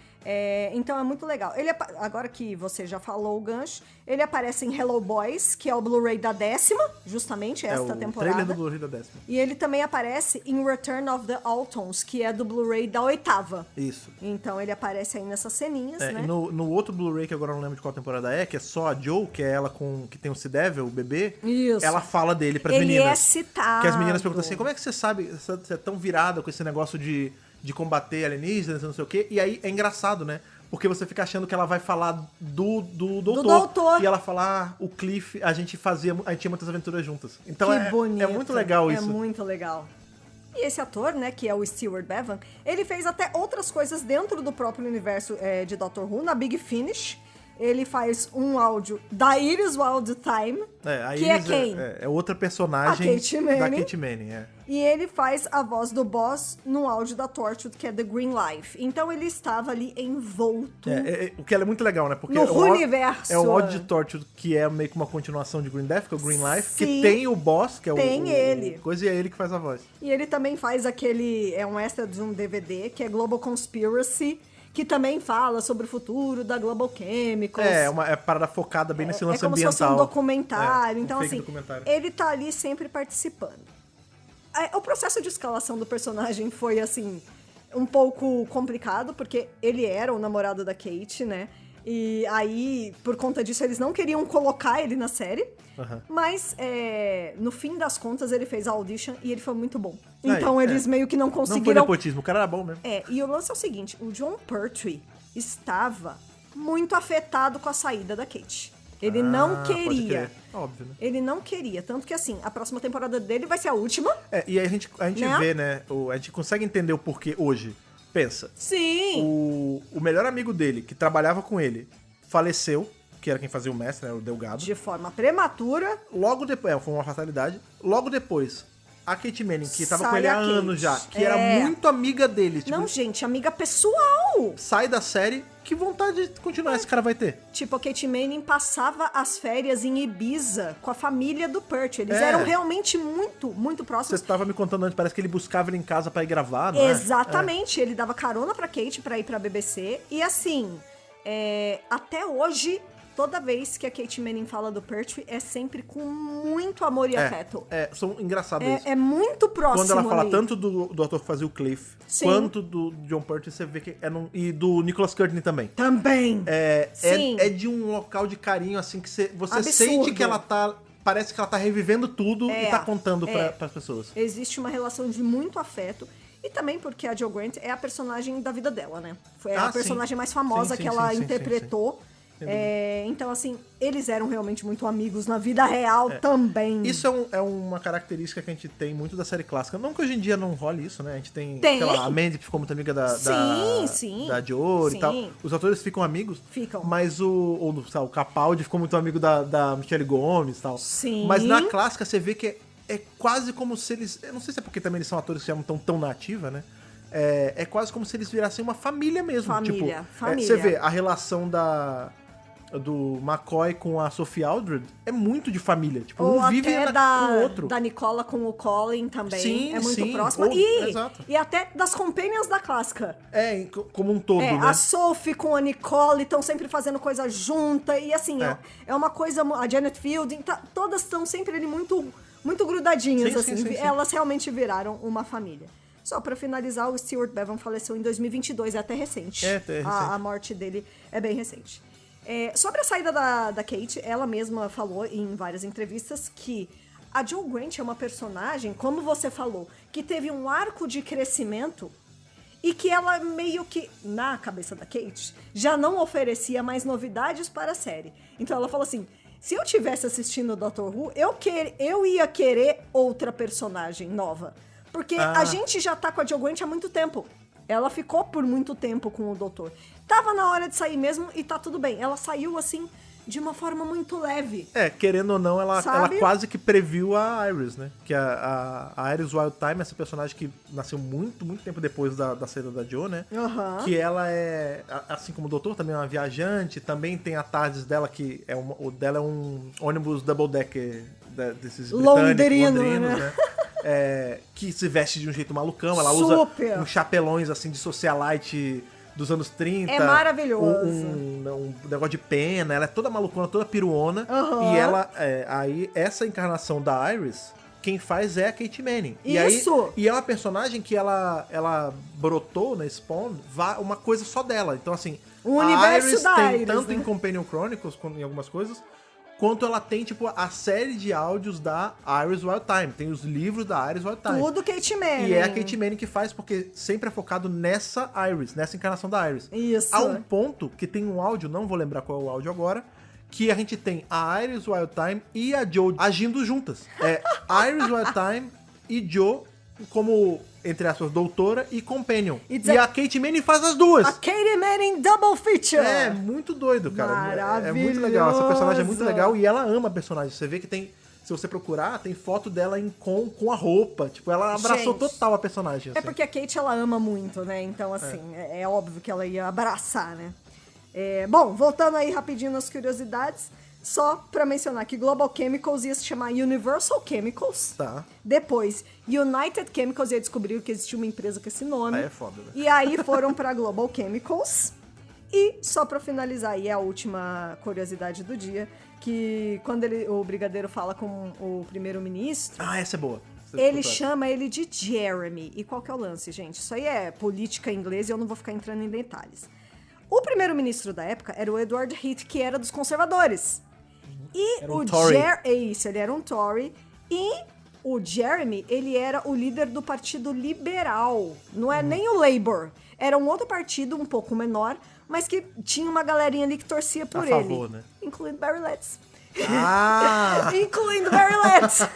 Então é muito legal. Agora que você já falou o gancho, ele aparece em Hello Boys, que é o Blu-ray da 10ª, justamente esta temporada. Trailer do Blu-ray da 10ª. E ele também aparece em Return of the Autons, que é do Blu-ray da 8ª. Isso. Então ele aparece aí nessas ceninhas, né? E no outro Blu-ray, que agora eu não lembro de qual temporada que é só a Jo, que é ela que tem o Sea Devil, o bebê. Isso. Ela fala dele pras meninas. Ele é citado. Que as meninas perguntam assim, como é que você sabe, você é tão virada com esse negócio de combater alienígenas, não sei o quê. E aí é engraçado, né? Porque você fica achando que ela vai falar do doutor. E ela fala, o Cliff, a gente tinha muitas aventuras juntas. Então que bonito. É muito legal isso. É muito legal. E esse ator, né, que é o Stuart Bevan, ele fez até outras coisas dentro do próprio universo de Doctor Who, na Big Finish. Ele faz um áudio da Iris Wild Time, que é quem? É outra personagem da Kate Manning. E ele faz a voz do boss no áudio da Torchwood, que é The Green Life. Então ele estava ali envolto. O que é muito legal, né? Porque no universo. É um áudio de Torchwood que é meio que uma continuação de Green Death, que é o Green Life, Sim, que tem o boss, que é ele. Coisa, e é ele que faz a voz. E ele também faz um extra de um DVD, que é Global Conspiracy, que também fala sobre o futuro da Global Chemicals. É parada focada bem nesse lance ambiental. É como se fosse um documentário. Então, assim, documentário. Ele tá ali sempre participando. O processo de escalação do personagem foi, assim, um pouco complicado, porque ele era o namorado da Kate, né? E aí, por conta disso, eles não queriam colocar ele na série. Mas, no fim das contas, ele fez a audition e ele foi muito bom. Então, eles meio que não conseguiram... Não foi nepotismo, o cara era bom mesmo. E o lance é o seguinte, o John Pertwee estava muito afetado com a saída da Kate. Ele não queria. Óbvio, né? Ele não queria. Tanto que, assim, a próxima temporada dele vai ser a última. E aí a gente vê, né? A gente consegue entender o porquê hoje. Pensa. Sim. O melhor amigo dele, que trabalhava com ele, faleceu, que era quem fazia o mestre, né? O Delgado. De forma prematura. Logo depois, foi uma fatalidade. Logo depois, a Kate Manning, que tava Sai com ele há a Kate. anos já, que É. era muito amiga dele, tipo, Não, gente, amiga pessoal. sai da série, que vontade de continuar esse cara vai ter? Tipo, a Kate Manning passava as férias em Ibiza com a família do Pertwee. Eles É. eram realmente muito, muito Você próximos. tava me contando antes, parece que ele buscava ele em casa pra ir gravar, não é? Exatamente. Ele dava carona pra Kate pra ir pra BBC. E assim, até hoje, toda vez que a Kate Manning fala do Pertwee, é sempre com muito amor e afeto. São engraçados isso. É muito próximo Quando ela fala ali. tanto do ator que fazia o Cliff, Sim. quanto do John Pertwee, você vê que e do Nicholas Courtney também. Também. Sim. É de um local de carinho, assim, que você Absurdo. sente que ela tá... Parece que ela tá revivendo tudo e tá contando pras pessoas. Existe uma relação de muito afeto. E também porque a Jo Grant é a personagem da vida dela, né? Foi a sim. personagem mais famosa Sim, que sim, ela sim, interpretou. Então, assim, eles eram realmente muito amigos na vida real também. Isso é uma característica que a gente tem muito da série clássica. Não que hoje em dia não role isso, né? A gente tem Tem. sei lá, a Mandy que ficou muito amiga Sim. da Jory e tal. Sim. Os atores ficam amigos. Ficam. Mas o Capaldi ficou muito amigo da Michelle Gomes e tal. Sim. Mas na clássica você vê que é quase como se eles... Eu não sei se é porque também eles são atores que já não estão tão na ativa, né? É quase como se eles virassem uma família mesmo. Família, tipo, família. Você vê a relação do McCoy com a Sophie Aldred é muito de família. Tipo, Ou um vive até com o outro. da Nicola com o Colin também. Sim, é muito sim. próxima. Exato. E até das companions da clássica. Como um todo, né? A Sophie com a Nicole estão sempre fazendo coisa junta. E assim, é uma coisa... A Janet Fielding, todas estão sempre ali muito, muito grudadinhas, Sim, assim. sim. Elas realmente viraram uma família. Só pra finalizar, o Stuart Bevan faleceu em 2022, é até recente. Até recente. A morte dele é bem recente. Sobre a saída da Kate, ela mesma falou em várias entrevistas que a Jo Grant é uma personagem, como você falou, que teve um arco de crescimento e que ela meio que, na cabeça da Kate, já não oferecia mais novidades para a série. Então ela falou assim, se eu tivesse assistindo o Doctor Who, eu ia querer outra personagem nova. Porque a gente já tá com a Jo Grant há muito tempo. Ela ficou por muito tempo com o doutor. Tava na hora de sair mesmo e tá tudo bem. Ela saiu, assim, de uma forma muito leve. Querendo ou não, ela Sabe? quase que previu a Iris, né? Que a Iris Wildthyme, essa personagem que nasceu muito, muito tempo depois da saída da Jo, né? Aham. Que ela é, assim como o doutor, também é uma viajante. Também tem a TARDIS dela, que o dela é um ônibus double-decker desses Londrino, londrinos, né? que se veste de um jeito malucão. Ela Super. usa uns chapelões, assim, de socialite dos anos 30. É maravilhoso. Um negócio de pena. Ela é toda malucona, toda piruona. Aham. E ela, aí, essa encarnação da Iris, quem faz é a Kate Manning. Isso! E é uma personagem que ela brotou na Spawn uma coisa só dela. Então, assim, O a universo Iris da tem Iris, tanto né? em Companion Chronicles, em algumas coisas, quanto ela tem, tipo, a série de áudios da Iris Wildthyme. Tem os livros da Iris Wildthyme. Tudo Kate Manning. E é a Kate Manning que faz, porque sempre é focado nessa Iris, nessa encarnação da Iris. Isso. Há um ponto que tem um áudio, não vou lembrar qual é o áudio agora, que a gente tem a Iris Wildthyme e a Jo agindo juntas. Iris Wildthyme e Jo como, entre aspas, doutora e companion. E a Kate Manning faz as duas. A Kate Manning Double Feature. É muito doido, cara. É muito Maravilhoso. legal. Essa personagem é muito legal e ela ama a personagem. Você vê que tem... Se você procurar, tem foto dela com a roupa. Tipo, ela abraçou Gente, total a personagem. É assim. porque a Kate, ela ama muito, né? Então, assim, é óbvio que ela ia abraçar, né? Bom, voltando aí rapidinho nas curiosidades, só pra mencionar que Global Chemicals ia se chamar Universal Chemicals. Tá. Depois, United Chemicals ia descobrir que existia uma empresa com esse nome. Aí é foda, né? E aí foram pra Global Chemicals. E só pra finalizar aí a última curiosidade do dia, que quando o Brigadeiro fala com o primeiro-ministro, Essa é boa. ele chama ele de Jeremy. E qual que é o lance, gente? Isso aí é política inglesa e eu não vou ficar entrando em detalhes. O primeiro-ministro da época era o Edward Heath, que era dos conservadores. E Era um o Tory. Isso, ele era um Tory. E o Jeremy, ele era o líder do Partido Liberal. Não é nem o Labour. Era um outro partido um pouco menor, mas que tinha uma galerinha ali que torcia por A favor, ele. né? Incluindo Barry Letts. Ah! Incluindo Barry Letts.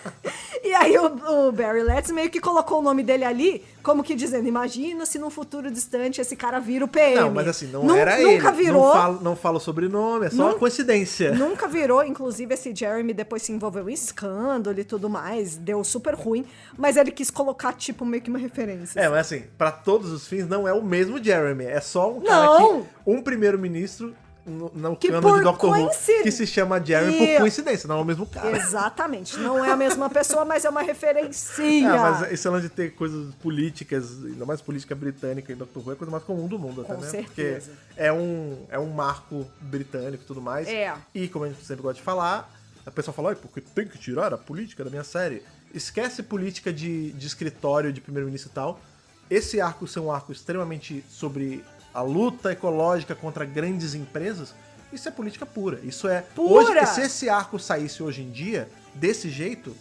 E aí o Barry Letts meio que colocou o nome dele ali, como que dizendo, imagina se num futuro distante esse cara vira o PM. Não, mas assim, não era ele. Nunca virou. Não fala o sobrenome, é só uma coincidência. Nunca virou, inclusive esse Jeremy depois se envolveu em escândalo e tudo mais, deu super ruim, mas ele quis colocar, tipo, meio que uma referência. É, mas assim, pra todos os fins, não é o mesmo Jeremy, é só um cara que... Um primeiro-ministro no Que cano por de Doctor Who, coincidência- que se chama Jeremy por coincidência, não é o mesmo cara. Exatamente, não é a mesma pessoa, mas é uma referencinha. É, mas esse lance de ter coisas políticas, ainda mais política britânica em Doctor Who, é a coisa mais comum do mundo até, Com né? certeza. Porque é um marco britânico e tudo mais. É. E como a gente sempre gosta de falar, a pessoa fala, porque tem que tirar a política da minha série. Esquece política de escritório, de primeiro-ministro e tal. Esse arco ser um arco extremamente sobre a luta ecológica contra grandes empresas, isso é política pura. Isso é... Pura! Hoje, se esse arco saísse hoje em dia, desse jeito...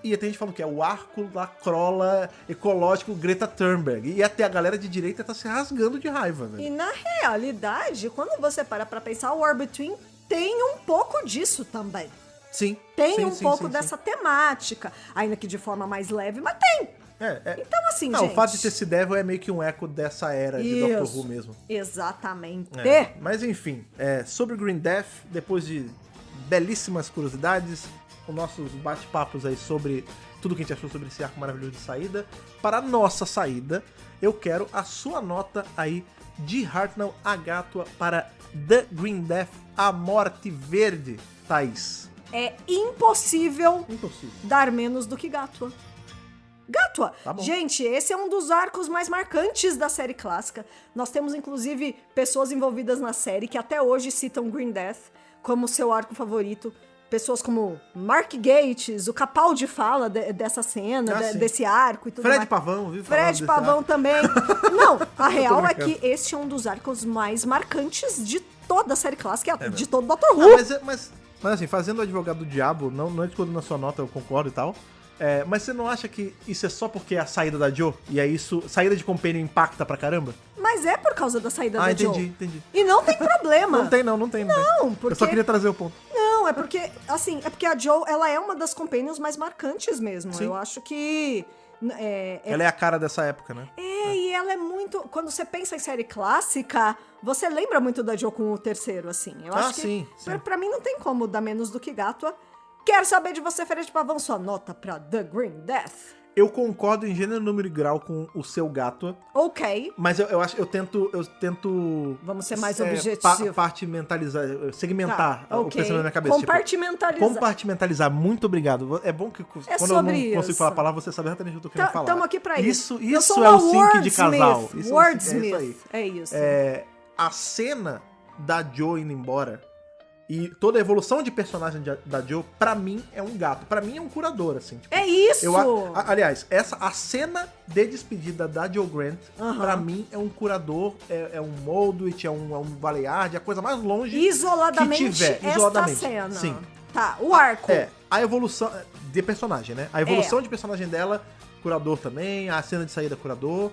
Ia ter gente falando que é o arco lacrola ecológico Greta Thunberg. E até a galera de direita tá se rasgando de raiva, velho. E na realidade, quando você para pra pensar, o War Between tem um pouco disso também. Sim. Tem sim, um sim, pouco sim, dessa temática, ainda que de forma mais leve, mas tem. Então, assim, não, gente... o fato de ter esse Devil é meio que um eco dessa era de Doctor Who mesmo. Exatamente. Mas enfim, sobre Green Death, depois de belíssimas curiosidades, os nossos bate-papos aí sobre tudo que a gente achou sobre esse arco maravilhoso de saída, para a nossa saída, eu quero a sua nota aí de Hartnell a Gátua para The Green Death, A Morte Verde, Thaís. É impossível Impossível. dar menos do que Gátua. Gátua! Tá bom. Gente, esse é um dos arcos mais marcantes da série clássica. Nós temos, inclusive, pessoas envolvidas na série que até hoje citam Green Death como seu arco favorito. Pessoas como Mark Gates, o Capaldi fala dessa cena, sim. desse arco e tudo Fred mais. Pavão, viu? falando Fred desse Pavão arco. também. Não, a real é brincando. que este é um dos arcos mais marcantes de toda a série clássica, de mesmo. todo Doctor Who. Mas assim, fazendo o advogado do diabo, não é de quando na sua nota eu concordo e tal. Mas você não acha que isso é só porque é a saída da Jo? E aí saída de Companion impacta pra caramba? Mas é por causa da saída da Jo. Entendi. E não tem problema. Não tem. Não, porque... Eu só queria trazer o ponto. Não, é porque, assim, a Jo, ela é uma das companions mais marcantes mesmo. Sim. Eu acho que... Ela é a cara dessa época, né? E ela é muito... Quando você pensa em série clássica, você lembra muito da Jo com o terceiro, assim. Eu acho que, sim. pra mim, não tem como dar menos do que Gátua. Quero saber de você, Fred Pavão, sua nota pra The Green Death. Eu concordo em gênero, número e grau com o seu Gátua, Ok. mas eu acho, eu tento Vamos ser mais objetivo. Compartimentalizar, segmentar Tá, o ok. pensamento na minha cabeça. Compartimentalizar. Compartimentalizar, muito obrigado. É bom que quando eu não sobre consigo isso. falar a palavra, você sabe exatamente o que eu tô querendo falar. Tamo aqui pra isso. Eu Isso sou é uma o sync de casal. wordsmith. Isso Wordsmith. é isso aí. É isso. A cena da Jo indo embora e toda a evolução de personagem da Jo, pra mim, é um gato. Pra mim, é um curador, assim. Tipo, É isso! aliás, a cena de despedida da Jo Grant, pra mim, é um curador, é um Moldwitch, é um Valeyard, é a coisa mais longe Isoladamente, que tiver. esta cena. Sim. Tá, o arco. A evolução de personagem, né? A evolução de personagem dela, curador também, a cena de saída, curador.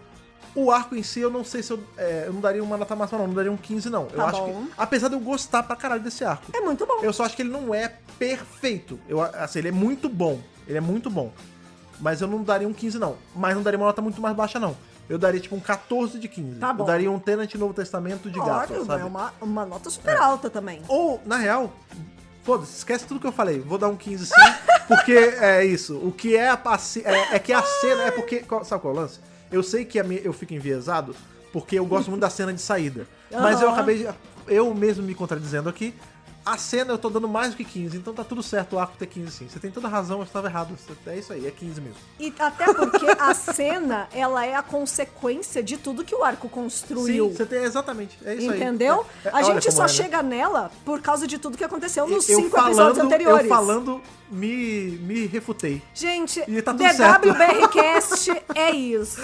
O arco em si, eu não sei se eu não daria uma nota máxima, não daria um 15, não. Eu acho que, apesar de eu gostar pra caralho desse arco. É muito bom. Eu só acho que ele não é perfeito. Assim, ele é muito bom. Ele é muito bom. Mas eu não daria um 15, não. Mas não daria uma nota muito mais baixa, não. Eu daria, tipo, um 14 de 15. Tá bom. Eu daria um Tenant Novo Testamento de gato, Ótimo, sabe? é uma nota super alta também. Ou, na real, foda-se, esquece tudo que eu falei. Vou dar um 15 sim, porque é isso. O que é que a cena... É porque... Sabe qual é o lance? Eu sei que eu fico enviesado porque eu gosto muito da cena de saída. Mas eu acabei de... Eu mesmo me contradizendo aqui. A cena eu tô dando mais do que 15, então tá tudo certo o arco ter 15 sim. Você tem toda a razão, eu estava errado. É isso aí, é 15 mesmo. E até porque a cena, ela é a consequência de tudo que o arco construiu. Sim, você tem exatamente. É isso aí. Entendeu? A olha gente como só né? chega nela por causa de tudo que aconteceu nos Eu 5 episódios anteriores. Eu falando, me refutei. Gente, E tá tudo certo. DWBRcast é isso.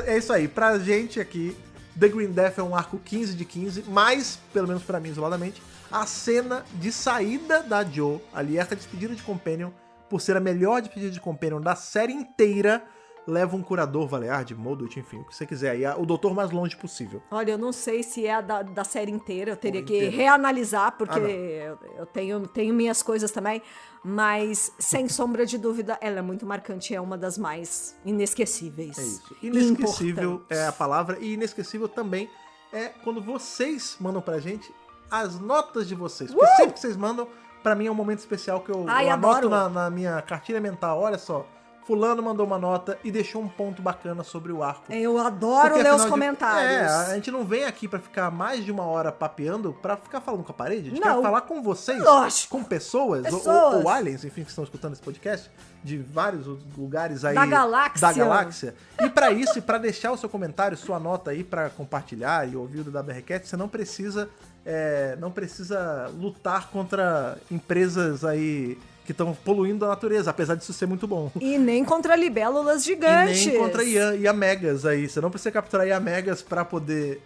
É isso aí. Pra gente aqui, The Green Death é um arco 15 de 15, mas, pelo menos pra mim, isoladamente, a cena de saída da Jo, ali, essa despedida de Companion, por ser a melhor despedida de Companion da série inteira, leva um curador Valeyard, Moldut, enfim, o que você quiser. E o doutor mais longe possível. Olha, eu não sei se é da série inteira, eu teria que Inteira. reanalisar, porque eu tenho minhas coisas também, mas, sem sombra de dúvida, ela é muito marcante, é uma das mais inesquecíveis. É isso. e Inesquecível importantes. é a palavra, e inesquecível também é quando vocês mandam pra gente as notas de vocês. Porque sempre que vocês mandam, pra mim é um momento especial que eu Ai, anoto adoro. na minha cartilha mental. Olha só, fulano mandou uma nota e deixou um ponto bacana sobre o arco. Eu adoro Porque, ler os afinal comentários. a gente não vem aqui pra ficar mais de uma hora papeando pra ficar falando com a parede. A gente Não. quer falar com vocês, Lógico. com pessoas. Pessoas. Ou aliens, enfim, que estão escutando esse podcast, de vários lugares aí Da galáxia. da galáxia. E pra isso, e pra deixar o seu comentário, sua nota aí pra compartilhar e ouvir o WRCast, você não precisa lutar contra empresas aí que estão poluindo a natureza, apesar disso ser muito bom. E nem contra libélulas gigantes. E nem contra Iamegas aí. Você não precisa capturar Iamegas pra poder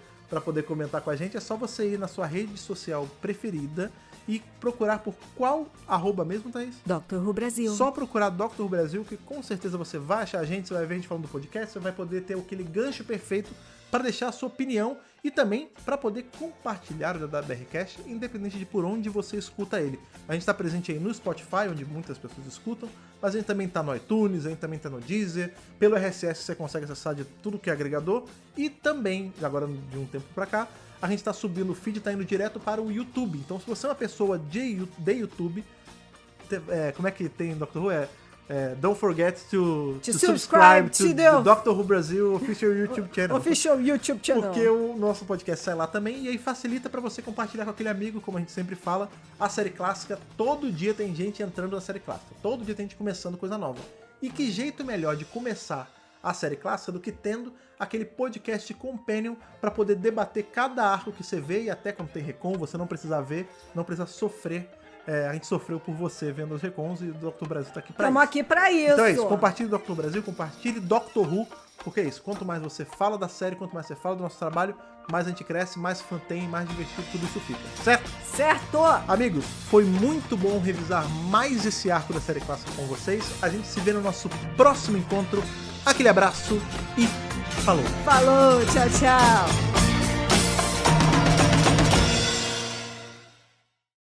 comentar com a gente. É só você ir na sua rede social preferida e procurar por qual arroba mesmo, Thaís? Dr. Who Brasil. Só procurar Dr. Who Brasil, que com certeza você vai achar a gente, você vai ver a gente falando do podcast, você vai poder ter aquele gancho perfeito para deixar a sua opinião e também para poder compartilhar o WRCast, independente de por onde você escuta ele. A gente está presente aí no Spotify, onde muitas pessoas escutam, mas a gente também está no iTunes, a gente também está no Deezer, pelo RSS você consegue acessar de tudo que é agregador, e também, agora de um tempo para cá, a gente está subindo o feed, está indo direto para o YouTube. Então se você é uma pessoa de YouTube, como é que tem Dr. Who? Don't forget to subscribe to the Dr. Who Brasil Official YouTube Channel. Official YouTube Channel. Porque o nosso podcast sai lá também, e aí facilita pra você compartilhar com aquele amigo, como a gente sempre fala, a série clássica. Todo dia tem gente entrando na série clássica, todo dia tem gente começando coisa nova. E que jeito melhor de começar a série clássica do que tendo aquele podcast companion pra poder debater cada arco que você vê, e até quando tem recon, você não precisa ver, não precisa sofrer. A gente sofreu por você vendo os recons, e o Dr. Brasil tá aqui pra Estamos isso. aqui pra isso. Então é isso, compartilhe o Dr. Brasil, compartilhe Dr. Who, porque é isso, quanto mais você fala da série, quanto mais você fala do nosso trabalho, mais a gente cresce, mais fã tem, mais divertido tudo isso fica, certo? Certo. Amigos, foi muito bom revisar mais esse arco da série clássica com vocês. A gente se vê no nosso próximo encontro. Aquele abraço e falou! Falou, tchau, tchau.